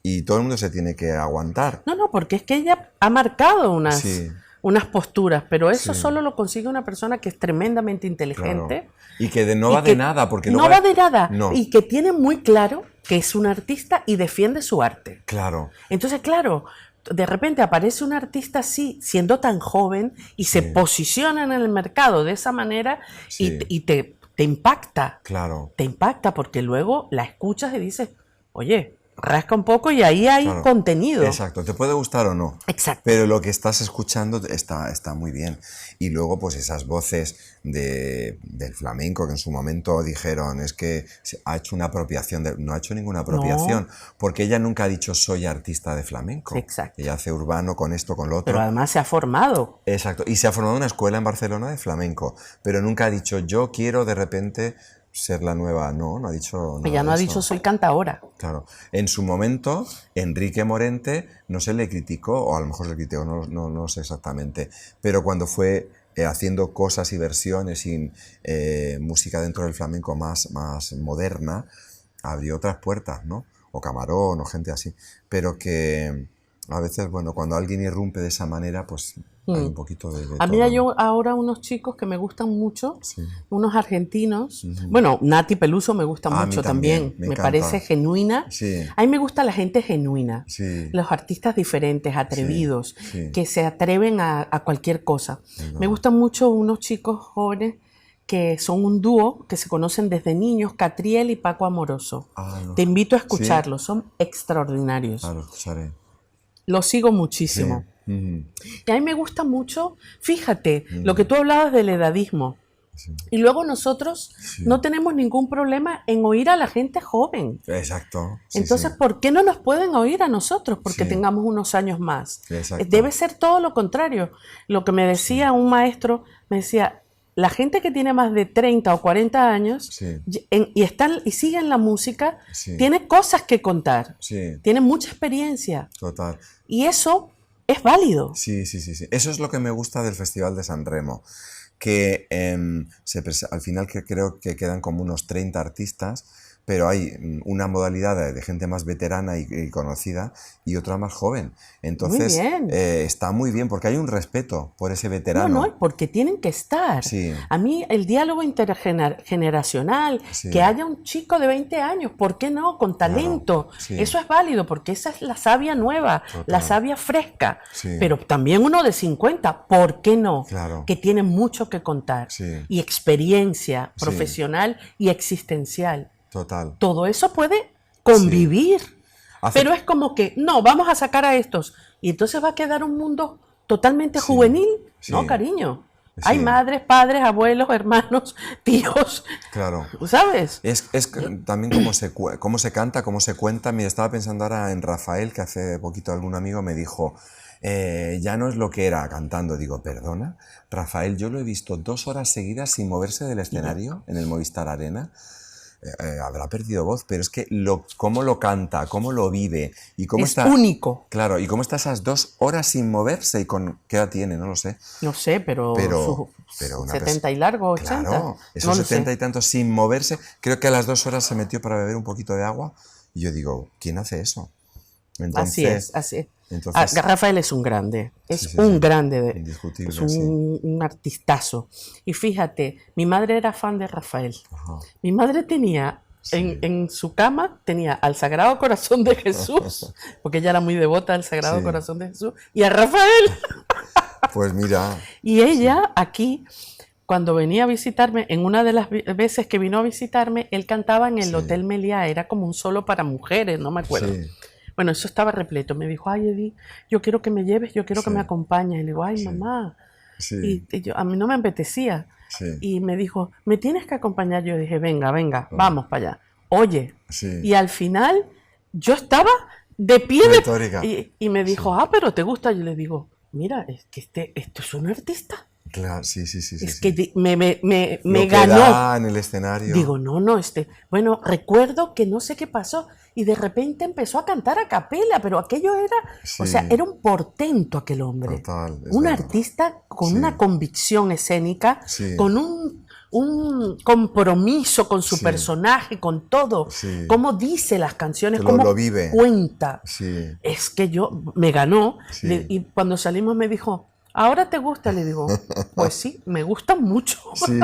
y todo el mundo se tiene que aguantar. No, porque es que ella ha marcado Sí. unas posturas, pero eso Sí. solo lo consigue una persona que es tremendamente Claro. inteligente. Y que no y va que de nada, porque no luego... va de nada, No, y que tiene muy claro que es un artista y defiende su arte. claro. Entonces, claro, de repente aparece un artista así, siendo tan joven, y se posiciona en el mercado de esa manera, Sí. y te impacta. Claro. Te impacta porque luego la escuchas y dices, oye, rasca un poco y ahí hay Claro. contenido. Exacto, te puede gustar o no. Exacto. Pero lo que estás escuchando está muy bien. Y luego, pues esas voces del flamenco que en su momento dijeron, es que ha hecho una apropiación, no ha hecho ninguna apropiación, porque ella nunca ha dicho soy artista de flamenco. Exacto. Ella hace urbano con esto, con lo otro. Pero además se ha formado. Exacto, y se ha formado una escuela en Barcelona de flamenco, pero nunca ha dicho yo quiero de repente ser la nueva, no ha dicho nada. Ella no de ha eso. dicho soy cantaora. Claro, en su momento Enrique Morente no se le criticó, o a lo mejor se le criticó, no sé exactamente, pero cuando fue haciendo cosas y versiones y música dentro del flamenco más moderna, abrió otras puertas, ¿no? O Camarón o gente así, pero que a veces, bueno, cuando alguien irrumpe de esa manera, pues hay un poquito de A mí todo, hay ¿no? ahora unos chicos que me gustan mucho, Sí. unos argentinos. Bueno, Nati Peluso me gusta A mí mucho también, también. me Me encanta. parece genuina. Sí. A mí me gusta la gente genuina. Sí. Los artistas diferentes, atrevidos, sí. que se atreven a cualquier cosa. Me gustan mucho unos chicos jóvenes que son un dúo, que se conocen desde niños, Catriel y Paco Amoroso. Ah, no. Te invito a Sí. escucharlos, son extraordinarios. Ah, lo escucharé. Los sigo muchísimo. Sí. Ujú. Y a mí me gusta mucho, fíjate, lo que tú hablabas del edadismo. Sí. Y luego nosotros no tenemos ningún problema en oír a la gente joven. Exacto. Sí, Entonces, sí. ¿por qué no nos pueden oír a nosotros? Porque Sí. tengamos unos años más. Exacto. Debe ser todo lo contrario. Lo que me decía un maestro, me decía, la gente que tiene más de 30 o 40 años Sí. y sigue en la música, Sí. tiene cosas que contar, Sí, tiene mucha experiencia. total. Y eso es válido. Sí. Eso es lo que me gusta del Festival de San Remo, que al final que creo que quedan como unos 30 artistas, pero hay una modalidad de gente más veterana y conocida y otra más joven. Entonces, bien. está muy bien porque hay un respeto por ese veterano. No, porque tienen que estar. Sí. A mí el diálogo intergeneracional, Sí. que haya un chico de 20 años, ¿por qué no? Con talento. sí. Eso es válido porque esa es la savia nueva, Total. la savia fresca. Sí. Pero también uno de 50, ¿por qué no? Claro. Que tiene mucho que contar. Sí. Y experiencia Sí. profesional y existencial. Total. Todo eso puede convivir. Hace- Pero es como que, no, vamos a sacar a estos. Y entonces va a quedar un mundo totalmente juvenil. sí. No, cariño. Sí. Hay madres, padres, abuelos, hermanos, tíos, Claro. ¿sabes? Es también cómo se canta, cómo se cuenta. Mira, estaba pensando ahora en Rafael, que hace poquito algún amigo me dijo, ya no es lo que era cantando. Digo, perdona, Rafael, yo lo he visto 2 horas seguidas sin moverse del escenario en el Movistar Arena. Habrá perdido voz, pero es que cómo lo canta, cómo lo vive y cómo Es está... único. Claro, y cómo está esas 2 horas sin moverse y ¿qué edad tiene? No lo sé. No sé, pero Pero 70 y largo, 80. Claro, esos no lo 70 sé. y tantos sin moverse. Creo que a las 2 horas se metió para beber un poquito de agua. Y yo digo, ¿quién hace eso? Así es, así es. Entonces, Rafael es un grande, es sí, un sí. grande, Indiscutible, es un artistazo. Y fíjate, mi madre era fan de Rafael. Ajá. Mi madre tenía en su cama, tenía al Sagrado Corazón de Jesús, porque ella era muy devota al Sagrado Sí. Corazón de Jesús, y a Rafael. Pues mira, Y ella aquí, cuando venía a visitarme, en una de las veces que vino a visitarme, él cantaba en el Sí. Hotel Meliá, era como un solo para mujeres, no me acuerdo. sí, Bueno, eso estaba repleto. Me dijo, ay, Edith, yo quiero que me lleves, yo quiero que Sí. me acompañes. Y le digo, ay, Sí. mamá. sí, Y a mí no me apetecía. sí, Y me dijo, me tienes que acompañar. Yo dije, venga, vamos para allá. Oye, sí. y al final yo estaba de pie Retórica. y me dijo, pero ¿te gusta? Yo le digo, mira, es que esto es un artista. Claro, sí. Es sí. que me Lo que ganó. da en el escenario. Digo, no, bueno, recuerdo que no sé qué pasó y de repente empezó a cantar a capela, pero aquello era, Sí. o sea, era un portento aquel hombre. Total, es Un verdad. artista con Sí. una convicción escénica, Sí. con un compromiso con su Sí. personaje, con todo, Sí. cómo dice las canciones, Que cómo lo vive. cuenta. Sí, Es que me ganó Sí. y cuando salimos me dijo, ¿ahora te gusta? Le digo, pues sí, me gusta mucho. sí.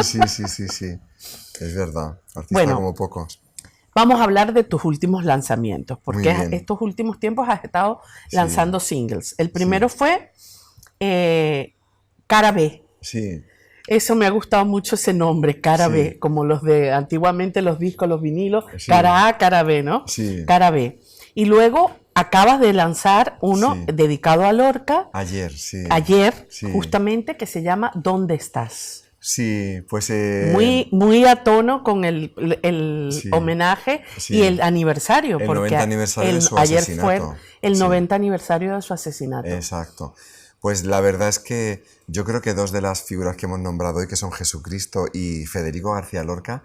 Es verdad. Artista Bueno. como pocos. Vamos a hablar de tus últimos lanzamientos, porque Muy bien. estos últimos tiempos has estado Sí. lanzando singles. El primero fue Cara B. Sí, Eso me ha gustado mucho ese nombre, Cara Sí. B, como los de antiguamente los discos, los vinilos, Sí. cara A, cara B, ¿no? Sí. Cara B. Y luego acabas de lanzar uno Sí. dedicado a Lorca, Ayer, sí. ayer, Sí. justamente, que se llama ¿Dónde estás? Sí, pues... Muy a tono con el Sí. homenaje Sí. y el aniversario, El porque 90 aniversario de su ayer fue asesinato. el Sí. 90 aniversario de su asesinato. Exacto. Pues la verdad es que yo creo que dos de las figuras que hemos nombrado hoy, que son Jesucristo y Federico García Lorca,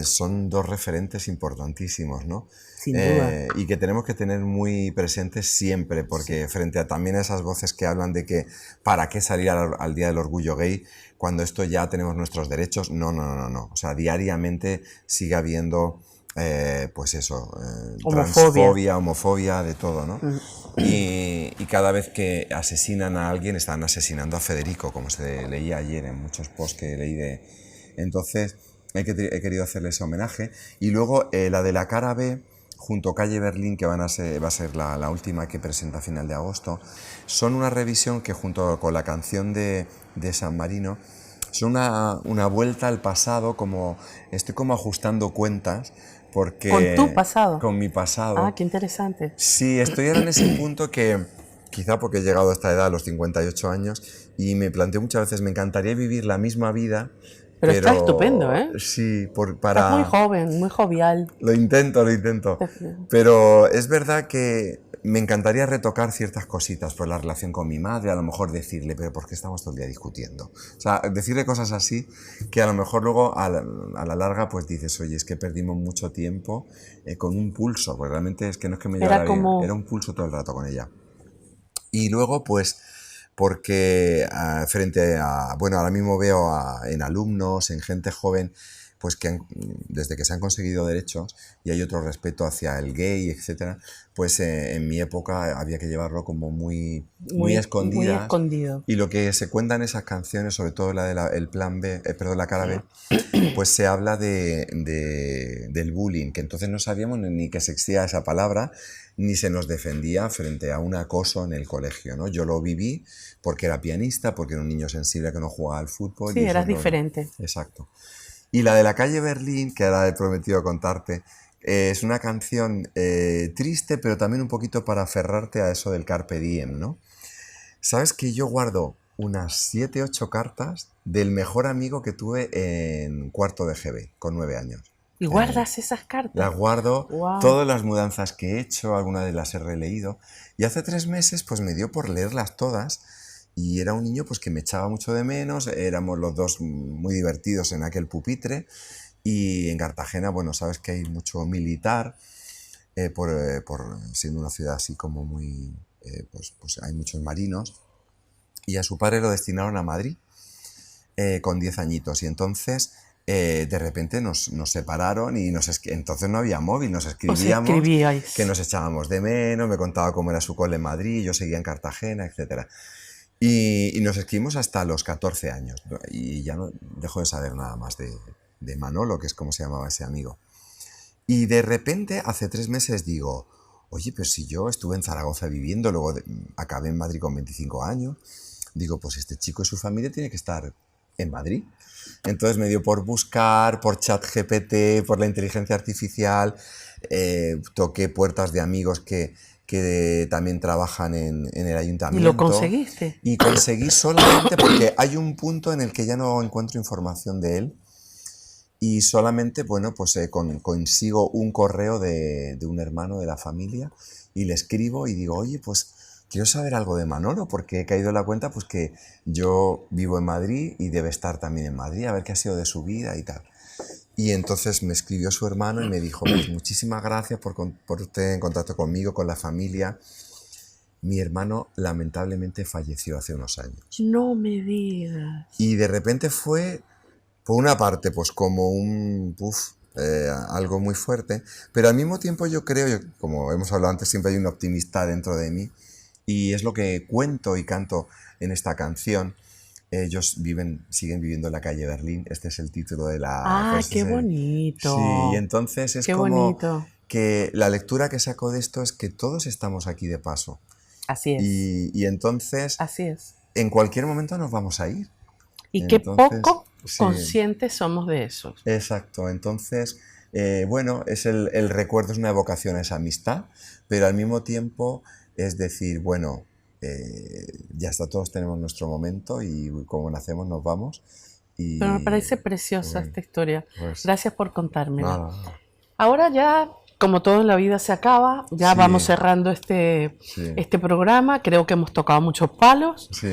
son dos referentes importantísimos, ¿no? Sin duda. Y que tenemos que tener muy presentes siempre, porque frente a también a esas voces que hablan de que para qué salir al Día del Orgullo Gay cuando esto ya tenemos nuestros derechos, no. O sea, diariamente sigue habiendo, pues eso, transfobia, homofobia, de todo, ¿no? Y cada vez que asesinan a alguien, están asesinando a Federico, como se leía ayer en muchos posts que leí de... Entonces, he querido hacerle ese homenaje. Y luego la de la cara B, junto a Calle Berlín, que va a ser la última que presenta a final de agosto, son una revisión que junto con la canción de San Marino, son una vuelta al pasado, como estoy como ajustando cuentas, porque... ¿Con tu pasado? Con mi pasado. Ah, qué interesante. Sí, estoy ahora en ese punto que, quizá porque he llegado a esta edad, a los 58 años, y me planteo muchas veces, me encantaría vivir la misma vida, Pero está estupendo, ¿eh? Sí, Estás muy joven, muy jovial. Lo intento. Pero es verdad que me encantaría retocar ciertas cositas por la relación con mi madre, a lo mejor decirle, pero ¿por qué estamos todo el día discutiendo? O sea, decirle cosas así que a lo mejor luego a la larga pues dices, oye, es que perdimos mucho tiempo con un pulso, porque realmente es que no es que me llevara bien, era un pulso todo el rato con ella. Y luego pues porque frente a, bueno, ahora mismo veo en alumnos, en gente joven, pues que desde que se han conseguido derechos y hay otro respeto hacia el gay, etcétera, pues en mi época había que llevarlo como muy escondidas. Muy escondido. Y lo que se cuenta en esas canciones, sobre todo la de el plan B, perdón, la cara B, pues se habla del bullying, que entonces no sabíamos ni que existía esa palabra, ni se nos defendía frente a un acoso en el colegio, ¿no? Yo lo viví porque era pianista, porque era un niño sensible que no jugaba al fútbol. Sí, eras diferente. Exacto. Y la de la calle Berlín, que ahora he prometido contarte, es una canción triste, pero también un poquito para aferrarte a eso del carpe diem, ¿no? ¿Sabes que yo guardo unas 7, 8 cartas del mejor amigo que tuve en cuarto de GB, con 9 años? ¿Y guardas esas cartas? Las guardo, wow. Todas las mudanzas que he hecho, algunas de las he releído. Y hace 3 meses pues me dio por leerlas todas. Y era un niño pues que me echaba mucho de menos, éramos los dos muy divertidos en aquel pupitre. Y en Cartagena, bueno, sabes que hay mucho militar, por siendo una ciudad así como muy... pues hay muchos marinos. Y a su padre lo destinaron a Madrid con 10 añitos. Y entonces... de repente nos separaron y entonces no había móvil, nos escribíamos, que nos echábamos de menos, me contaba cómo era su cole en Madrid, yo seguía en Cartagena, etc. Y nos escribimos hasta los 14 años y ya no dejo de saber nada más de Manolo, que es como se llamaba ese amigo. Y de repente, hace 3 meses digo, oye, pero si yo estuve en Zaragoza viviendo, luego acabé en Madrid con 25 años, digo, pues este chico y su familia tiene que estar en Madrid. Entonces me dio por buscar, por ChatGPT, por la inteligencia artificial, toqué puertas de amigos que también trabajan en el ayuntamiento. ¿Y lo conseguiste? Y conseguí solamente porque hay un punto en el que ya no encuentro información de él y solamente, bueno, pues consigo un correo de un hermano de la familia y le escribo y digo, oye, pues... quiero saber algo de Manolo, porque he caído en la cuenta pues que yo vivo en Madrid y debe estar también en Madrid, a ver qué ha sido de su vida y tal. Y entonces me escribió su hermano y me dijo, pues muchísimas gracias por estar en contacto conmigo, con la familia. Mi hermano lamentablemente falleció hace unos años. No me digas. Y de repente fue, por una parte, pues como algo muy fuerte, pero al mismo tiempo yo creo, como hemos hablado antes, siempre hay un optimista dentro de mí, y es lo que cuento y canto en esta canción. Ellos siguen viviendo en la calle Berlín. Este es el título de la... ¡Ah, qué bonito! Sí, y entonces es qué como bonito. Que la lectura que saco de esto es que todos estamos aquí de paso. Así es. Y entonces... Así es. En cualquier momento nos vamos a ir. Y qué poco conscientes somos de eso. Exacto. Entonces, Bueno, es el recuerdo, es una evocación a esa amistad, pero al mismo tiempo es decir, bueno, ya está, todos tenemos nuestro momento y como nacemos nos vamos. Pero me Y parece preciosa bueno, esta historia. pues Gracias por contármela. nada, Ahora ya, como todo en la vida se acaba, ya sí, vamos cerrando este sí, programa. Creo que hemos tocado muchos palos. sí,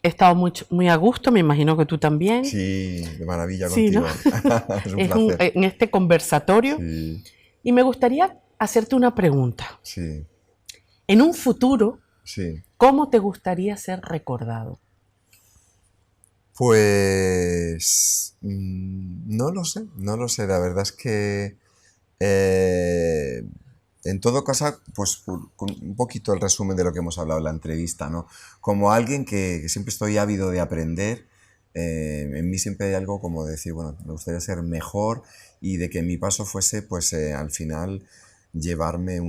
He estado muy a gusto, me imagino que tú también. sí, de maravilla Sí, ¿no? contigo. Es un placer. En este conversatorio. Sí, Y me gustaría hacerte una pregunta. sí, En un futuro, sí. ¿cómo te gustaría ser recordado? Pues no lo sé, no lo sé. La verdad es que eh, en todo caso, pues con un poquito el resumen de lo que hemos hablado en la entrevista, ¿no? Como alguien que siempre estoy ávido de aprender, en mí siempre hay algo como de decir, bueno, me gustaría ser mejor y de que mi paso fuese, pues al final, llevarme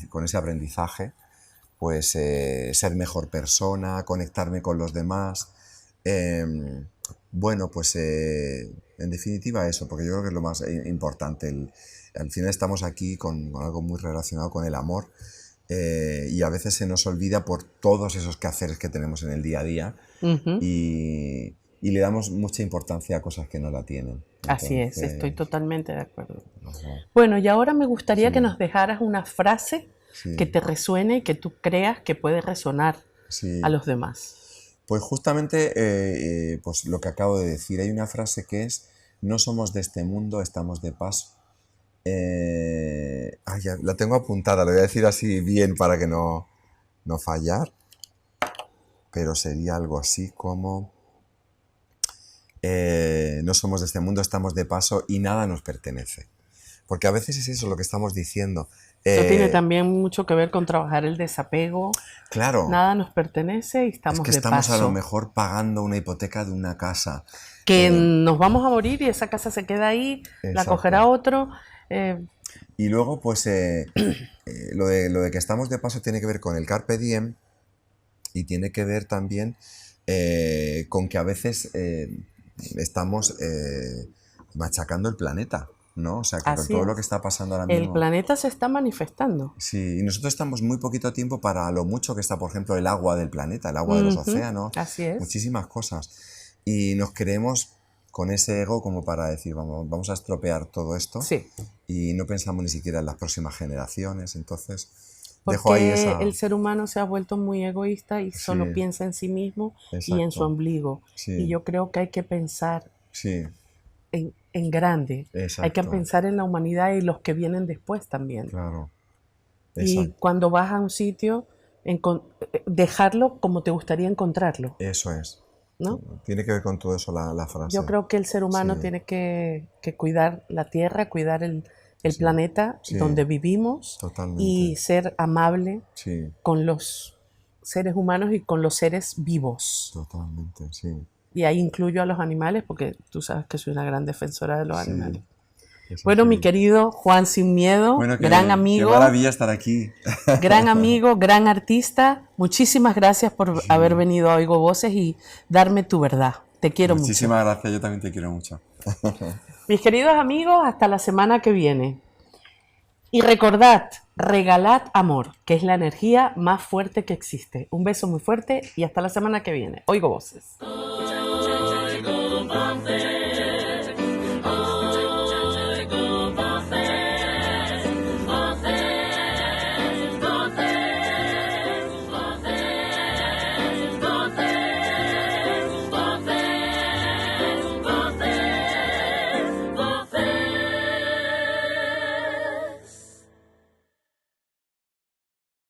con ese aprendizaje, pues ser mejor persona, conectarme con los demás. Bueno, pues en definitiva eso, porque yo creo que es lo más importante. Al final estamos aquí con algo muy relacionado con el amor, y a veces se nos olvida por todos esos quehaceres que tenemos en el día a día Ujú. y le damos mucha importancia a cosas que no la tienen. Así es, estoy Entonces, totalmente de acuerdo. ajá, Bueno, y ahora me gustaría sí, que nos dejaras una frase que sí, te resuene y que tú creas que puede resonar a sí. los demás. Pues justamente pues lo que acabo de decir, hay una frase que es, no somos de este mundo, estamos de paso. Ya, la tengo apuntada, la voy a decir así bien para que no fallar, pero sería algo así como, no somos de este mundo, estamos de paso y nada nos pertenece. Porque a veces es eso lo que estamos diciendo. Eso tiene Eh, también mucho que ver con trabajar el desapego. claro, Nada nos pertenece y es estamos que de estamos a lo paso. mejor pagando una hipoteca de una casa. Que Eh, nos vamos a morir y esa casa se queda ahí, la cogerá exacto. otro. eh, Y luego, pues, lo de que estamos de paso tiene que ver con el carpe diem y tiene que ver también con que a veces estamos machacando el planeta, ¿no? O sea, que con Así todo lo es. que está pasando ahora El mismo. planeta se está manifestando. Sí, y nosotros estamos muy poquito tiempo para lo mucho que está, por ejemplo, el agua del planeta, el agua de los Ujú, océanos, así es. muchísimas cosas. Y nos creemos con ese ego como para decir, vamos a estropear todo esto Sí. y no pensamos ni siquiera en las próximas generaciones. Entonces, dejo ahí Porque esa... el ser humano se ha vuelto muy egoísta y solo Sí, piensa en sí mismo y en su exacto. ombligo. Y Sí, yo creo que hay que pensar sí, en grande. Hay que exacto. pensar en la humanidad y los que vienen después también. Claro, Y exacto. cuando vas a un sitio, dejarlo como te gustaría encontrarlo, Eso es. ¿no? Tiene que ver con todo eso la Yo frase. creo que el ser Sí, humano tiene que cuidar la tierra, cuidar el sí, planeta sí, donde vivimos y totalmente. ser amable Sí, con los seres humanos y con los seres vivos. totalmente, sí. Y ahí incluyo a los animales porque tú sabes que soy una gran defensora de los Sí, animales. es Bueno, mi así. querido Juan Sin Miedo, Bueno, gran qué amigo, maravilla estar aquí. gran artista, muchísimas gracias por haber Sí. venido a Oigo Voces y darme tu verdad. Te quiero mucho. Muchísimas gracias, yo también te quiero mucho. Mis queridos amigos, hasta la semana que viene. Y recordad, regalad amor, que es la energía más fuerte que existe. Un beso muy fuerte y hasta la semana que viene. Oigo Voces.